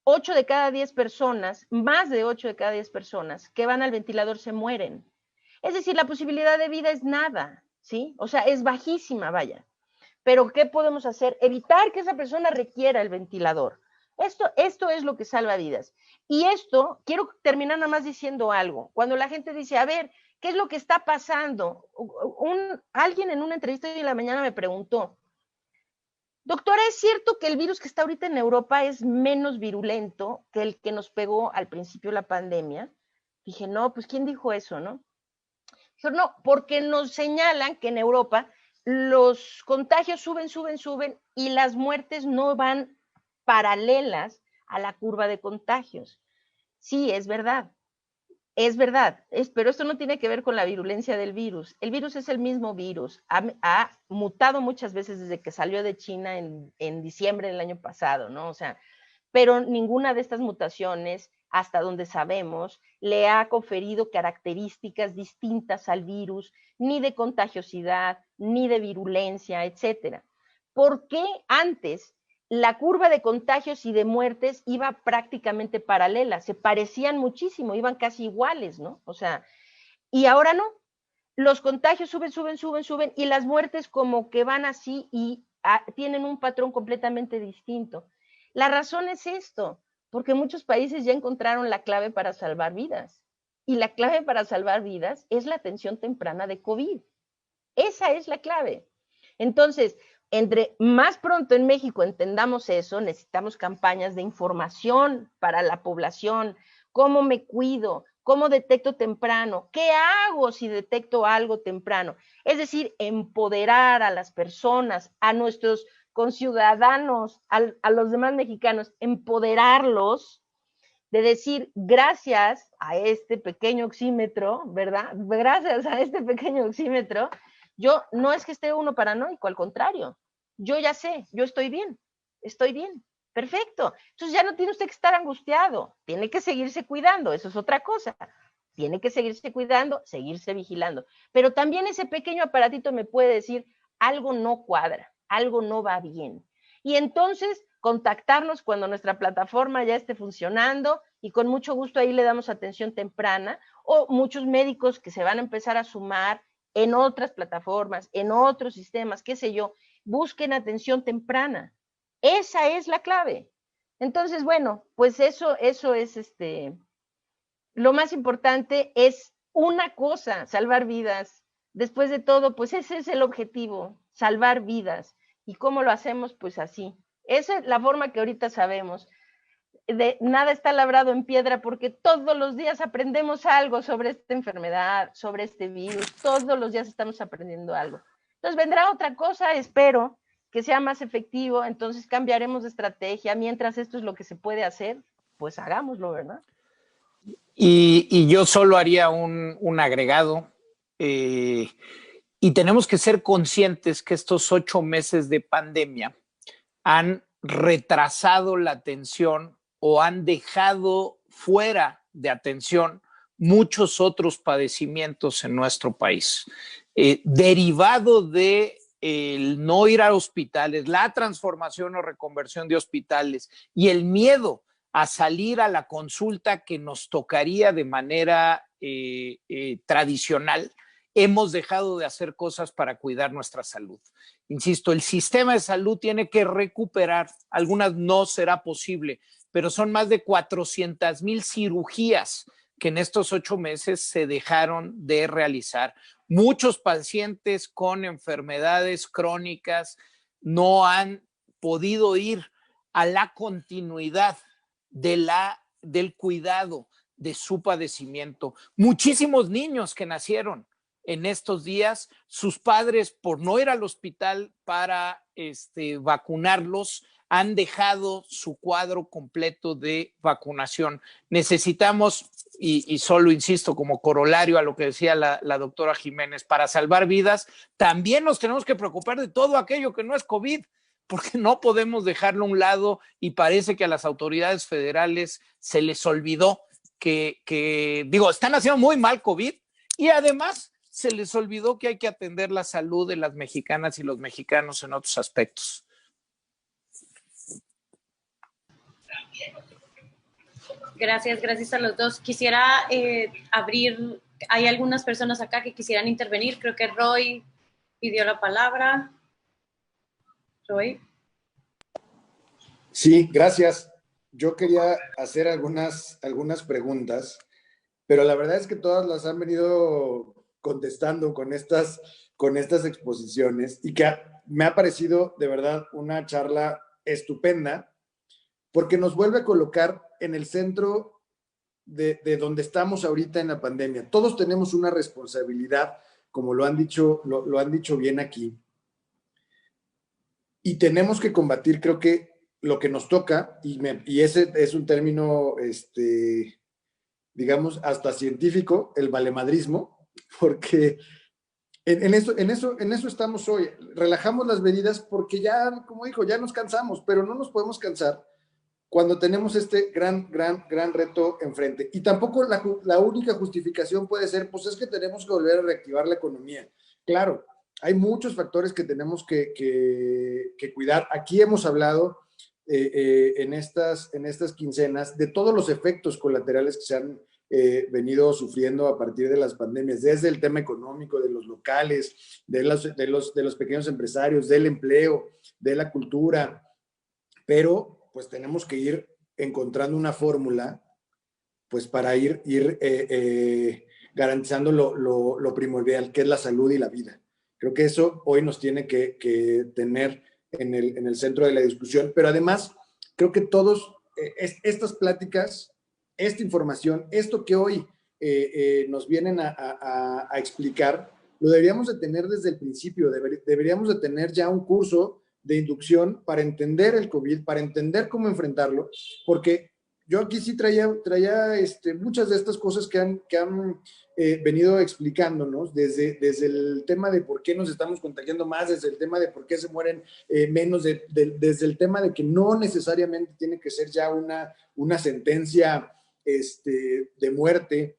8 de cada 10 personas, más de 8 de cada 10 personas que van al ventilador se mueren. Es decir, la posibilidad de vida es nada, ¿sí? O sea, es bajísima, vaya. Pero ¿qué podemos hacer? Evitar que esa persona requiera el ventilador. Esto es lo que salva vidas. Y esto, quiero terminar nada más diciendo algo. Cuando la gente dice, a ver, ¿qué es lo que está pasando? Alguien en una entrevista hoy en la mañana me preguntó, doctora, ¿es cierto que el virus que está ahorita en Europa es menos virulento que el que nos pegó al principio de la pandemia? Dije, no, pues ¿quién dijo eso, no? Dijo, no, porque nos señalan que en Europa los contagios suben y las muertes no van paralelas a la curva de contagios. Sí, es verdad, pero esto no tiene que ver con la virulencia del virus. El virus es el mismo virus, ha mutado muchas veces desde que salió de China en diciembre del año pasado, ¿no? O sea, pero ninguna de estas mutaciones, hasta donde sabemos, le ha conferido características distintas al virus, ni de contagiosidad, ni de virulencia, etcétera. ¿Por qué antes la curva de contagios y de muertes iba prácticamente paralela? Se parecían muchísimo, iban casi iguales, ¿no? O sea, y ahora no. Los contagios suben y las muertes como que van así y tienen un patrón completamente distinto. La razón es esto, porque muchos países ya encontraron la clave para salvar vidas. Y la clave para salvar vidas es la atención temprana de COVID. Esa es la clave. Entonces, entre más pronto en México entendamos eso, necesitamos campañas de información para la población, cómo me cuido, cómo detecto temprano, qué hago si detecto algo temprano. Es decir, empoderar a las personas, a nuestros conciudadanos, a los demás mexicanos, empoderarlos de decir, gracias a este pequeño oxímetro, ¿verdad? Gracias a este pequeño oxímetro, yo no es que esté uno paranoico, al contrario, yo ya sé, yo estoy bien, perfecto. Entonces ya no tiene usted que estar angustiado, tiene que seguirse cuidando, eso es otra cosa. Tiene que seguirse cuidando, seguirse vigilando. Pero también ese pequeño aparatito me puede decir, algo no cuadra, algo no va bien. Y entonces contactarnos cuando nuestra plataforma ya esté funcionando y con mucho gusto ahí le damos atención temprana, o muchos médicos que se van a empezar a sumar en otras plataformas, en otros sistemas, qué sé yo, busquen atención temprana. Esa es la clave. Entonces, bueno, pues eso es lo más importante es una cosa, salvar vidas. Después de todo, pues ese es el objetivo, salvar vidas. ¿Y cómo lo hacemos? Pues así. Esa es la forma que ahorita sabemos. Nada está labrado en piedra porque todos los días aprendemos algo sobre esta enfermedad, sobre este virus. Todos los días estamos aprendiendo algo. Entonces vendrá otra cosa, espero que sea más efectivo, entonces cambiaremos de estrategia. Mientras esto es lo que se puede hacer, pues hagámoslo, ¿verdad? Y yo solo haría un agregado. Y tenemos que ser conscientes que estos 8 meses de pandemia han retrasado la atención o han dejado fuera de atención muchos otros padecimientos en nuestro país. Derivado de el no ir a hospitales, la transformación o reconversión de hospitales y el miedo a salir a la consulta que nos tocaría de manera tradicional, hemos dejado de hacer cosas para cuidar nuestra salud. Insisto, el sistema de salud tiene que recuperar, algunas no será posible, pero son más de 400,000 cirugías que en estos 8 meses se dejaron de realizar. Muchos pacientes con enfermedades crónicas no han podido ir a la continuidad del cuidado de su padecimiento. Muchísimos niños que nacieron en estos días, sus padres, por no ir al hospital para vacunarlos, han dejado su cuadro completo de vacunación. Necesitamos, y solo insisto como corolario a lo que decía la doctora Jiménez, para salvar vidas, también nos tenemos que preocupar de todo aquello que no es COVID, porque no podemos dejarlo a un lado y parece que a las autoridades federales se les olvidó digo, están haciendo muy mal COVID y además se les olvidó que hay que atender la salud de las mexicanas y los mexicanos en otros aspectos. Gracias a los dos. Quisiera abrir, hay algunas personas acá que quisieran intervenir. Creo que Roy pidió la palabra. Roy. Sí, gracias. Yo quería hacer algunas preguntas, pero la verdad es que todas las han venido contestando con estas exposiciones y que me ha parecido de verdad una charla estupenda porque nos vuelve a colocar en el centro de donde estamos ahorita en la pandemia. Todos tenemos una responsabilidad, como lo han dicho bien aquí, y tenemos que combatir, creo que lo que nos toca, y ese es un término, digamos, hasta científico, el valemadrismo, porque en eso estamos hoy. Relajamos las medidas porque ya, como dijo, ya nos cansamos, pero no nos podemos cansar cuando tenemos este gran reto enfrente. Y tampoco la única justificación puede ser, pues es que tenemos que volver a reactivar la economía. Claro, hay muchos factores que tenemos que cuidar. Aquí hemos hablado en estas quincenas de todos los efectos colaterales que se han venido sufriendo a partir de las pandemias, desde el tema económico, de los locales, de los pequeños empresarios, del empleo, de la cultura, pero pues tenemos que ir encontrando una fórmula pues para ir garantizando lo primordial, que es la salud y la vida. Creo que eso hoy nos tiene que tener en el centro de la discusión, pero además creo que todos estas pláticas, esta información, esto que hoy nos vienen a explicar, lo deberíamos de tener desde el principio, deberíamos de tener ya un curso de inducción para entender el COVID, para entender cómo enfrentarlo, porque yo aquí sí traía muchas de estas cosas que han venido explicándonos, desde el tema de por qué nos estamos contagiando más, desde el tema de por qué se mueren menos, desde el tema de que no necesariamente tiene que ser ya una sentencia de muerte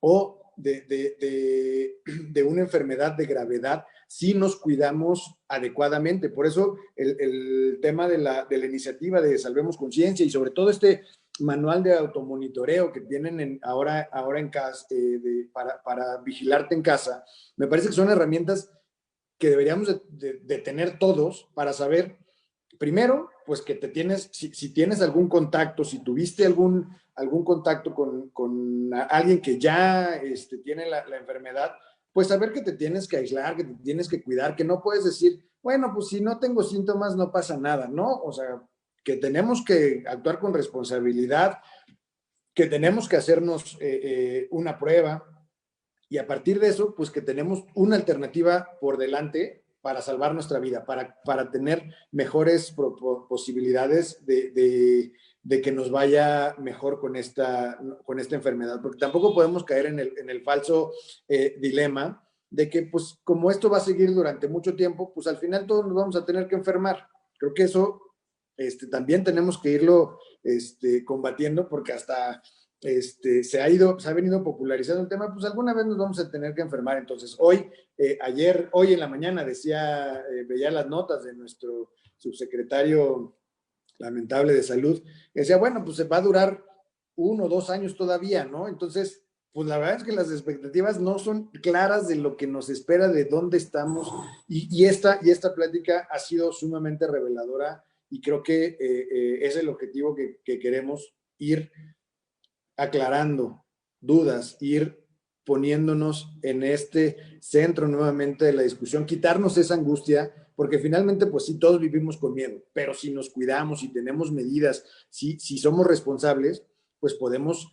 o de una enfermedad de gravedad, si nos cuidamos adecuadamente. Por eso el tema de la iniciativa de Salvemos Conciencia y sobre todo este manual de automonitoreo que tienen ahora en casa para vigilarte en casa, me parece que son herramientas que deberíamos de tener todos para saber, primero, pues que si tienes algún contacto, si tuviste algún contacto con alguien que ya tiene la enfermedad, pues saber que te tienes que aislar, que te tienes que cuidar, que no puedes decir, bueno, pues si no tengo síntomas no pasa nada, ¿no? O sea, que tenemos que actuar con responsabilidad, que tenemos que hacernos una prueba y a partir de eso, pues que tenemos una alternativa por delante para salvar nuestra vida, para tener mejores posibilidades de que nos vaya mejor con esta enfermedad, porque tampoco podemos caer en el falso dilema de que, pues, como esto va a seguir durante mucho tiempo, pues al final todos nos vamos a tener que enfermar. Creo que eso también tenemos que irlo combatiendo, porque hasta se ha venido popularizando el tema, pues alguna vez nos vamos a tener que enfermar. Entonces, hoy en la mañana veía las notas de nuestro subsecretario lamentable de salud, que decía, bueno, pues se va a durar 1 o 2 años todavía, ¿no? Entonces, pues la verdad es que las expectativas no son claras de lo que nos espera, de dónde estamos, y esta plática ha sido sumamente reveladora, y creo que es el objetivo que queremos, ir aclarando dudas, ir poniéndonos en este centro nuevamente de la discusión, quitarnos esa angustia, porque finalmente, pues sí, todos vivimos con miedo, pero si nos cuidamos, si tenemos medidas, si somos responsables, pues podemos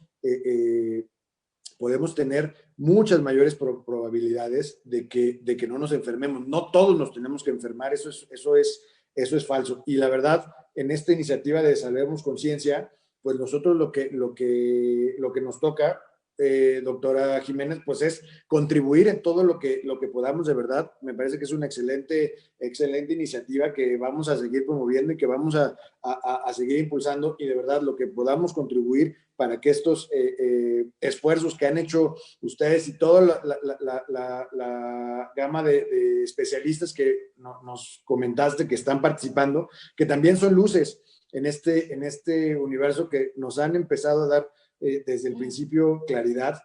tener muchas mayores probabilidades de que no nos enfermemos. No todos nos tenemos que enfermar, eso es falso. Y la verdad, en esta iniciativa de Salvemos Conciencia, pues nosotros lo que nos toca doctora Jiménez, pues es contribuir en todo lo que podamos, de verdad. Me parece que es una excelente iniciativa que vamos a seguir promoviendo y que vamos a seguir impulsando, y de verdad lo que podamos contribuir para que estos esfuerzos que han hecho ustedes y toda la gama de especialistas que nos comentaste que están participando, que también son luces en este universo que nos han empezado a dar desde el principio claridad.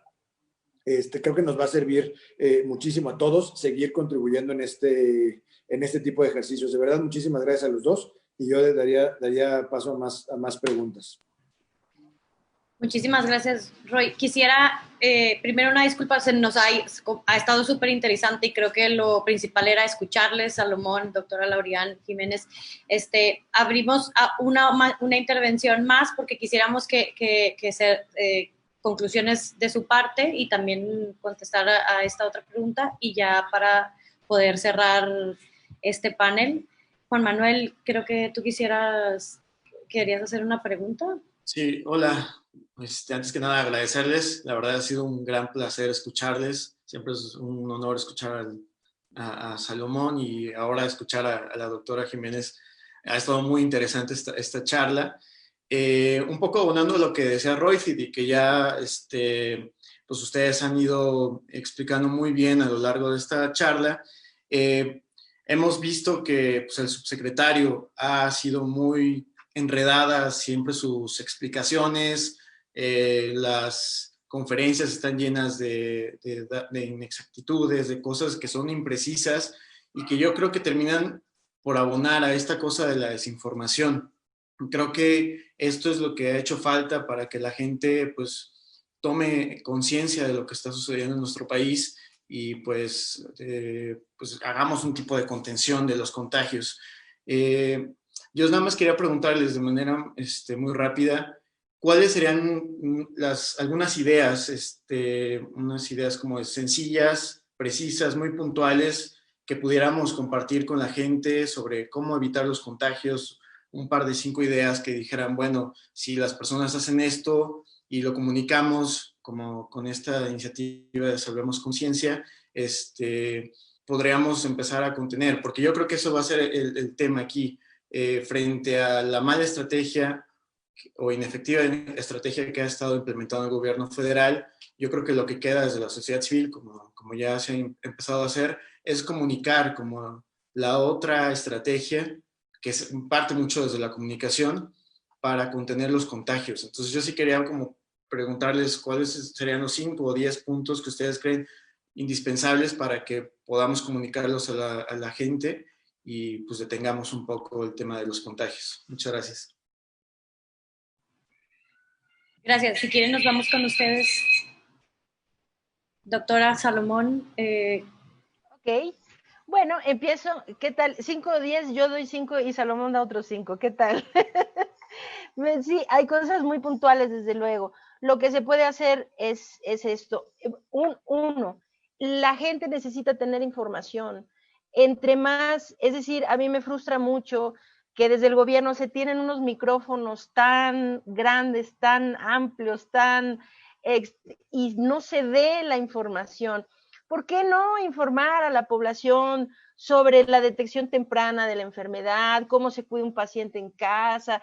Creo que nos va a servir muchísimo a todos seguir contribuyendo en este tipo de ejercicios. De verdad, muchísimas gracias a los dos, y yo daría paso a más preguntas. Muchísimas gracias, Roy. Quisiera, primero una disculpa, ha estado súper interesante y creo que lo principal era escucharles, Salomón, doctora Laurian Jiménez. Abrimos una intervención más porque quisiéramos que se conclusiones de su parte y también contestar a esta otra pregunta, y ya para poder cerrar este panel. Juan Manuel, creo que tú querías hacer una pregunta. Sí, hola. Antes que nada, agradecerles. La verdad ha sido un gran placer escucharles. Siempre es un honor escuchar a Salomón, y ahora escuchar a la doctora Jiménez. Ha estado muy interesante esta charla. Un poco abonando a lo que decía Roy, y que ya pues ustedes han ido explicando muy bien a lo largo de esta charla. Hemos visto que pues, el subsecretario ha sido muy enredada siempre sus explicaciones. Las conferencias están llenas de inexactitudes, de cosas que son imprecisas y que yo creo que terminan por abonar a esta cosa de la desinformación. Creo que esto es lo que ha hecho falta para que la gente pues tome conciencia de lo que está sucediendo en nuestro país y pues hagamos un tipo de contención de los contagios. Yo nada más quería preguntarles de manera muy rápida, ¿cuáles serían algunas ideas, unas ideas como sencillas, precisas, muy puntuales, que pudiéramos compartir con la gente sobre cómo evitar los contagios? Un par de 5 ideas que dijeran, bueno, si las personas hacen esto y lo comunicamos, como con esta iniciativa de Salvemos Conciencia, podríamos empezar a contener, porque yo creo que eso va a ser el tema aquí. Frente a la mala estrategia o inefectiva estrategia que ha estado implementando el gobierno federal, yo creo que lo que queda desde la sociedad civil, como ya se ha empezado a hacer, es comunicar como la otra estrategia, que parte mucho desde la comunicación, para contener los contagios. Entonces yo sí quería como preguntarles cuáles serían los 5 o 10 puntos que ustedes creen indispensables para que podamos comunicarlos a la gente y pues detengamos un poco el tema de los contagios. Muchas gracias. Gracias. Si quieren nos vamos con ustedes. Doctora Salomón. Ok. Bueno, empiezo. ¿Qué tal? 5 o 10, yo doy 5 y Salomón da otros 5. ¿Qué tal? Sí, hay cosas muy puntuales, desde luego. Lo que se puede hacer es esto. Uno, la gente necesita tener información. Entre más, es decir, a mí me frustra mucho que desde el gobierno se tienen unos micrófonos tan grandes, tan amplios, y no se dé la información. ¿Por qué no informar a la población sobre la detección temprana de la enfermedad, cómo se cuida un paciente en casa,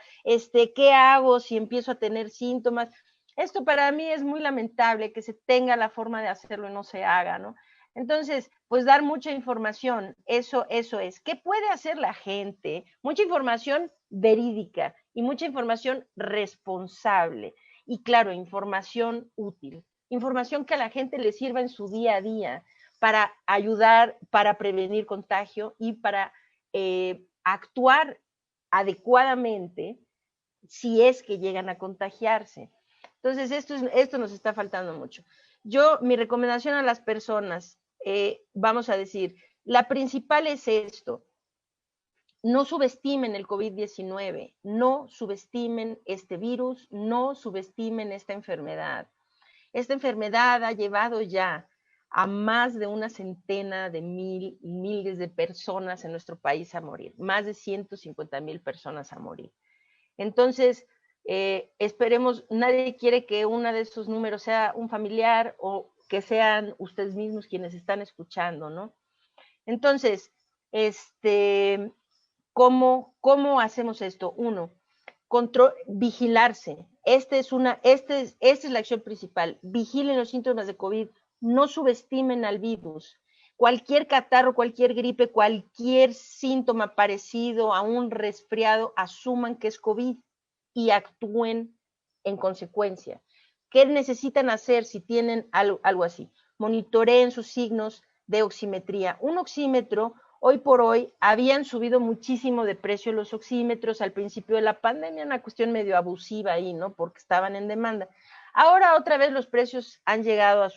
qué hago si empiezo a tener síntomas? Esto para mí es muy lamentable que se tenga la forma de hacerlo y no se haga, ¿no? Entonces, pues dar mucha información, eso es. ¿Qué puede hacer la gente? Mucha información verídica y mucha información responsable. Y claro, información útil. Información que a la gente le sirva en su día a día para ayudar, para prevenir contagio y para actuar adecuadamente si es que llegan a contagiarse. Entonces, esto nos está faltando mucho. Mi recomendación a las personas, vamos a decir, la principal es esto: no subestimen el COVID-19, no subestimen este virus, no subestimen esta enfermedad. Esta enfermedad ha llevado ya a más de una centena de miles de personas en nuestro país a morir, más de 150,000 personas a morir. Entonces, Esperemos, nadie quiere que uno de esos números sea un familiar o que sean ustedes mismos quienes están escuchando, ¿no? Entonces, ¿cómo hacemos esto? Uno, vigilarse. Esta es la acción principal. Vigilen los síntomas de COVID, no subestimen al virus. Cualquier catarro, cualquier gripe, cualquier síntoma parecido a un resfriado, asuman que es COVID y actúen en consecuencia. ¿Qué necesitan hacer si tienen algo así? Monitoreen sus signos de oximetría. Un oxímetro, hoy por hoy, habían subido muchísimo de precio los oxímetros al principio de la pandemia, una cuestión medio abusiva ahí, ¿no? Porque estaban en demanda. Ahora otra vez los precios han llegado a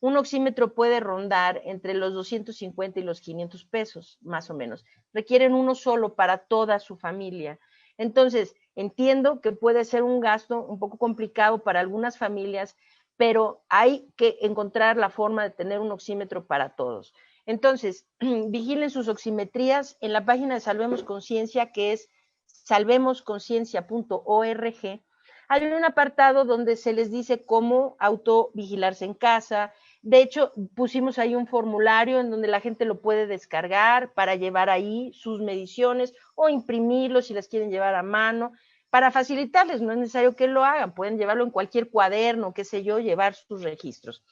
un oxímetro puede rondar entre los 250 y los 500 pesos, más o menos. Requieren uno solo para toda su familia. Entonces, entiendo que puede ser un gasto un poco complicado para algunas familias, pero hay que encontrar la forma de tener un oxímetro para todos. Entonces, vigilen sus oximetrías en la página de Salvemos Conciencia, que es salvemosconciencia.org. Hay un apartado donde se les dice cómo autovigilarse en casa. De hecho, pusimos ahí un formulario en donde la gente lo puede descargar para llevar ahí sus mediciones o imprimirlo si las quieren llevar a mano, para facilitarles. No es necesario que lo hagan, pueden llevarlo en cualquier cuaderno, qué sé yo, llevar sus registros.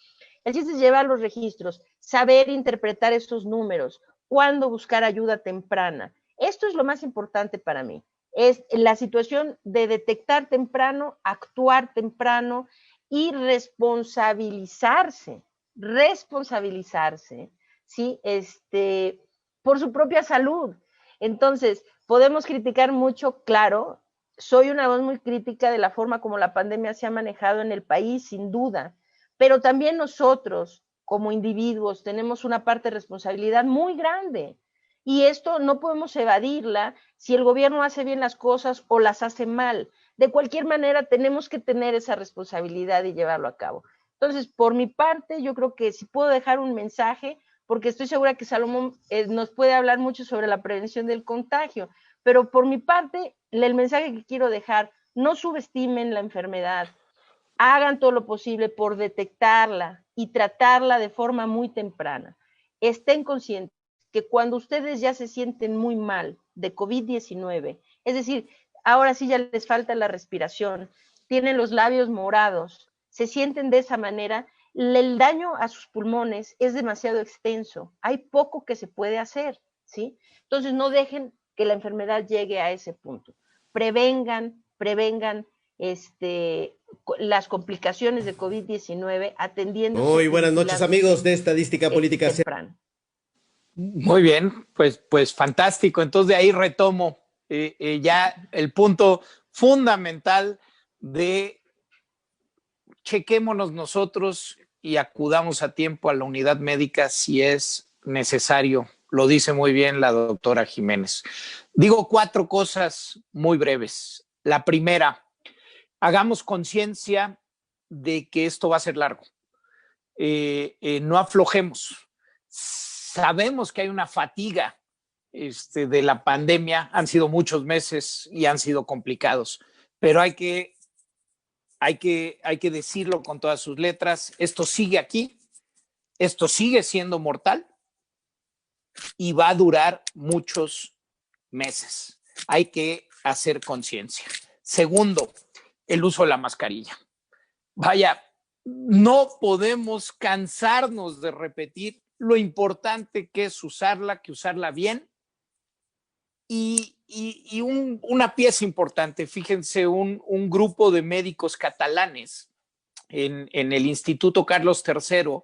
El chiste es llevar los registros, saber interpretar esos números, cuándo buscar ayuda temprana. Esto es lo más importante para mí. Es la situación de detectar temprano, actuar temprano y responsabilizarse, ¿sí? Por su propia salud. Entonces, podemos criticar mucho, claro, soy una voz muy crítica de la forma como la pandemia se ha manejado en el país, sin duda, pero también nosotros, como individuos, tenemos una parte de responsabilidad muy grande. Y esto no podemos evadirla si el gobierno hace bien las cosas o las hace mal. De cualquier manera, tenemos que tener esa responsabilidad y llevarlo a cabo. Entonces, por mi parte, yo creo que si puedo dejar un mensaje, porque estoy segura que Salomón nos puede hablar mucho sobre la prevención del contagio, pero por mi parte, el mensaje que quiero dejar, no subestimen la enfermedad, hagan todo lo posible por detectarla y tratarla de forma muy temprana. Estén conscientes que cuando ustedes ya se sienten muy mal de COVID-19, es decir, ahora sí ya les falta la respiración, tienen los labios morados, se sienten de esa manera, el daño a sus pulmones es demasiado extenso, hay poco que se puede hacer, ¿sí? Entonces no dejen que la enfermedad llegue a ese punto. Prevengan las complicaciones de COVID-19 atendiendo. Muy buenas noches, amigos de Estadística Política. Temprano. Muy bien, pues fantástico. Entonces de ahí retomo ya el punto fundamental de chequémonos nosotros y acudamos a tiempo a la unidad médica si es necesario. Lo dice muy bien la doctora Jiménez. Digo 4 cosas muy breves. La primera, hagamos conciencia de que esto va a ser largo. No aflojemos. Sabemos que hay una fatiga de la pandemia, han sido muchos meses y han sido complicados, pero hay que decirlo con todas sus letras. Esto sigue aquí, esto sigue siendo mortal y va a durar muchos meses. Hay que hacer conciencia. Segundo, el uso de la mascarilla. Vaya, no podemos cansarnos de repetir lo importante que es usarla, que usarla bien. Y una pieza importante, fíjense, un grupo de médicos catalanes en el Instituto Carlos III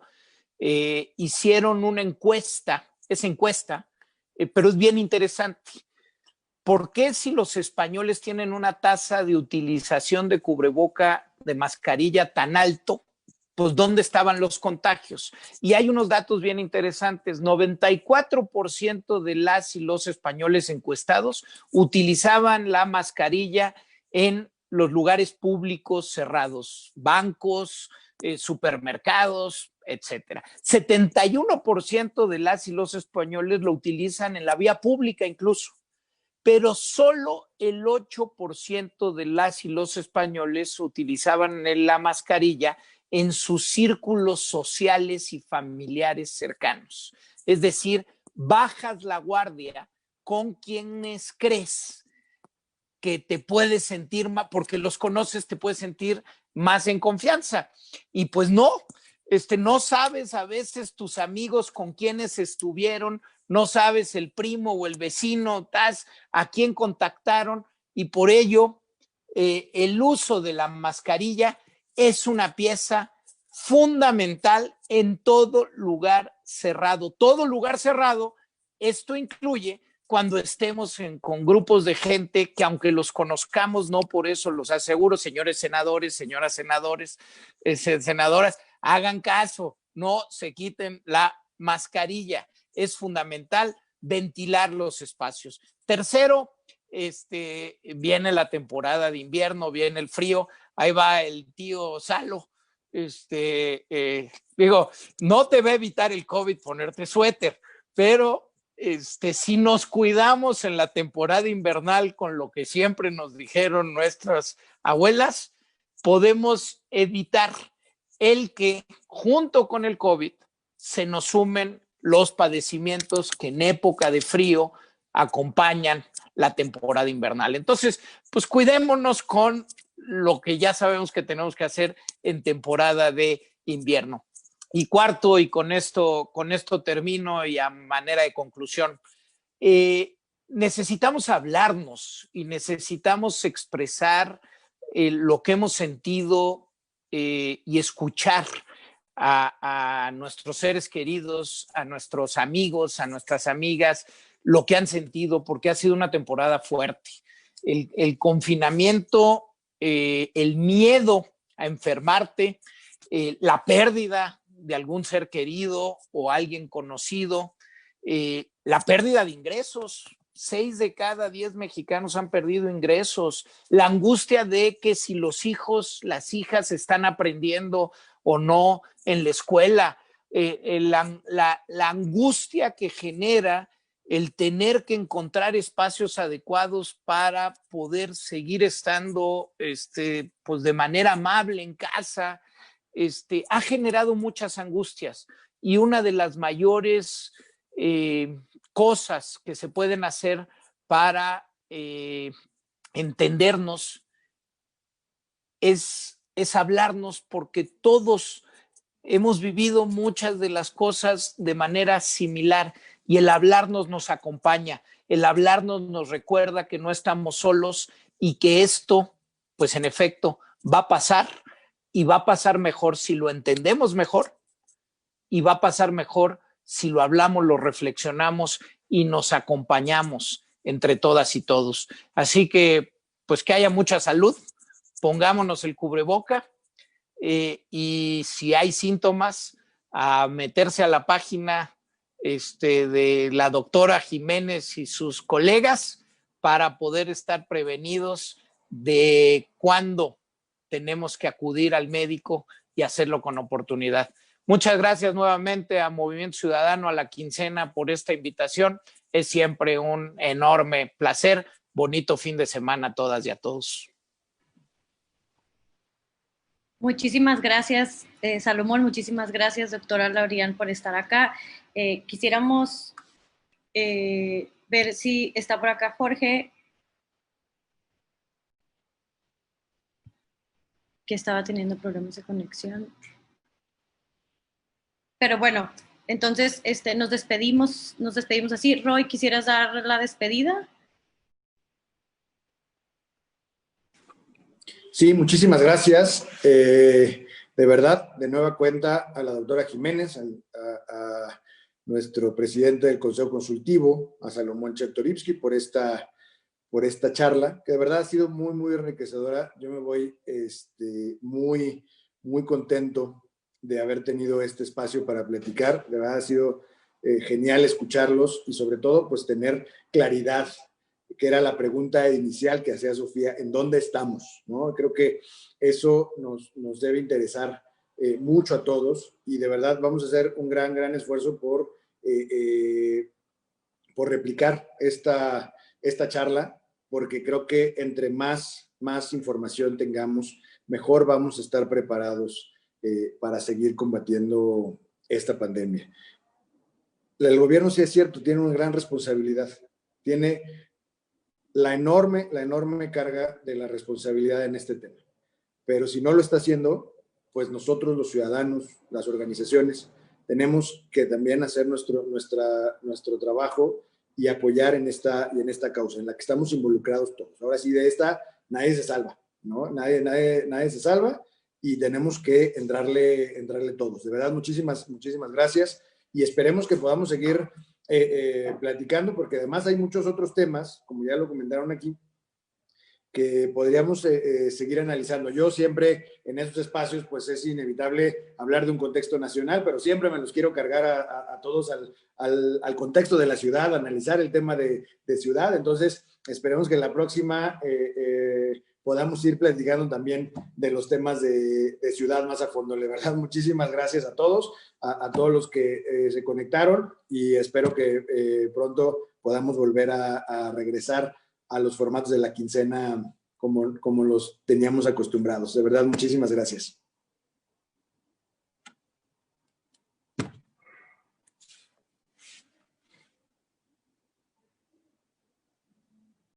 hicieron una encuesta, pero es bien interesante. ¿Por qué si los españoles tienen una tasa de utilización de cubreboca, de mascarilla tan alto, pues dónde estaban los contagios? Y hay unos datos bien interesantes. 94% de las y los españoles encuestados utilizaban la mascarilla en los lugares públicos cerrados, bancos, supermercados, etcétera. 71% de las y los españoles lo utilizan en la vía pública incluso. pero solo el 8% de las y los españoles utilizaban la mascarilla en sus círculos sociales y familiares cercanos. Es decir, bajas la guardia con quienes crees que te puedes sentir más, porque los conoces, te puedes sentir más en confianza. Y pues no, no sabes a veces tus amigos con quienes estuvieron, no sabes el primo o el vecino, a quién contactaron, y por ello el uso de la mascarilla es una pieza fundamental en todo lugar cerrado. Todo lugar cerrado, esto incluye cuando estemos con grupos de gente que aunque los conozcamos, no por eso los aseguro, señores senadores, señoras senadores, senadoras, hagan caso, no se quiten la mascarilla. Es fundamental ventilar los espacios. Tercero, viene la temporada de invierno, viene el frío, ahí va el tío Salo. Digo, no te va a evitar el COVID ponerte suéter, pero si nos cuidamos en la temporada invernal con lo que siempre nos dijeron nuestras abuelas, podemos evitar el que junto con el COVID se nos sumen los padecimientos que en época de frío acompañan la temporada invernal. Entonces, pues cuidémonos con lo que ya sabemos que tenemos que hacer en temporada de invierno. Y cuarto, y con esto termino y a manera de conclusión, necesitamos hablarnos y necesitamos expresar lo que hemos sentido y escuchar a nuestros seres queridos, a nuestros amigos, a nuestras amigas, lo que han sentido, porque ha sido una temporada fuerte. El confinamiento, el miedo a enfermarte, la pérdida de algún ser querido o alguien conocido, la pérdida de ingresos. 6 de cada 10 mexicanos han perdido ingresos. La angustia de que si los hijos, las hijas están aprendiendo o no en la escuela, la angustia que genera el tener que encontrar espacios adecuados para poder seguir estando pues de manera amable en casa, ha generado muchas angustias, y una de las mayores cosas que se pueden hacer para entendernos es hablarnos, porque todos hemos vivido muchas de las cosas de manera similar, y el hablarnos nos acompaña, el hablarnos nos recuerda que no estamos solos y que esto, pues en efecto, va a pasar, y va a pasar mejor si lo entendemos mejor, y va a pasar mejor si lo hablamos, lo reflexionamos y nos acompañamos entre todas y todos. Así que, pues que haya mucha salud, pongámonos el cubreboca, y si hay síntomas, a meterse a la página de la doctora Jiménez y sus colegas para poder estar prevenidos de cuándo tenemos que acudir al médico y hacerlo con oportunidad. Muchas gracias nuevamente a Movimiento Ciudadano, a La Quincena, por esta invitación. Es siempre un enorme placer. Bonito fin de semana a todas y a todos. Muchísimas gracias, Salomón. Muchísimas gracias, doctora Laurian, por estar acá. Quisiéramos ver si está por acá Jorge, que estaba teniendo problemas de conexión. Pero bueno, entonces nos despedimos así. Roy, ¿quisieras dar la despedida? Sí, muchísimas gracias. De verdad, de nueva cuenta, a la doctora Jiménez, a nuestro presidente del Consejo Consultivo, a Salomón Chertorivsky, por esta charla, que de verdad ha sido muy, muy enriquecedora. Yo me voy muy, muy contento de haber tenido este espacio para platicar. De verdad ha sido genial escucharlos, y sobre todo, pues tener claridad, que era la pregunta inicial que hacía Sofía: ¿en dónde estamos? ¿No? Creo que eso nos debe interesar mucho a todos, y de verdad vamos a hacer un gran, gran esfuerzo por replicar esta esta charla, porque creo que entre más información tengamos, mejor vamos a estar preparados para seguir combatiendo esta pandemia. El gobierno, sí es cierto, tiene una gran responsabilidad, tiene la enorme carga de la responsabilidad en este tema, pero si no lo está haciendo, pues nosotros los ciudadanos, las organizaciones, tenemos que también hacer nuestro trabajo y apoyar en esta causa, en la que estamos involucrados todos. Ahora sí, de esta nadie se salva, ¿no? Nadie se salva y tenemos que entrarle todos. De verdad, muchísimas gracias y esperemos que podamos seguir platicando, porque además hay muchos otros temas, como ya lo comentaron aquí, que podríamos seguir analizando. Yo siempre en esos espacios pues es inevitable hablar de un contexto nacional, pero siempre me los quiero cargar a todos al contexto de la ciudad, analizar el tema de ciudad. Entonces esperemos que en la próxima podamos ir platicando también de los temas de ciudad más a fondo. De verdad, muchísimas gracias a todos los que se conectaron y espero que pronto podamos volver a regresar a los formatos de la quincena como los teníamos acostumbrados. De verdad, muchísimas gracias.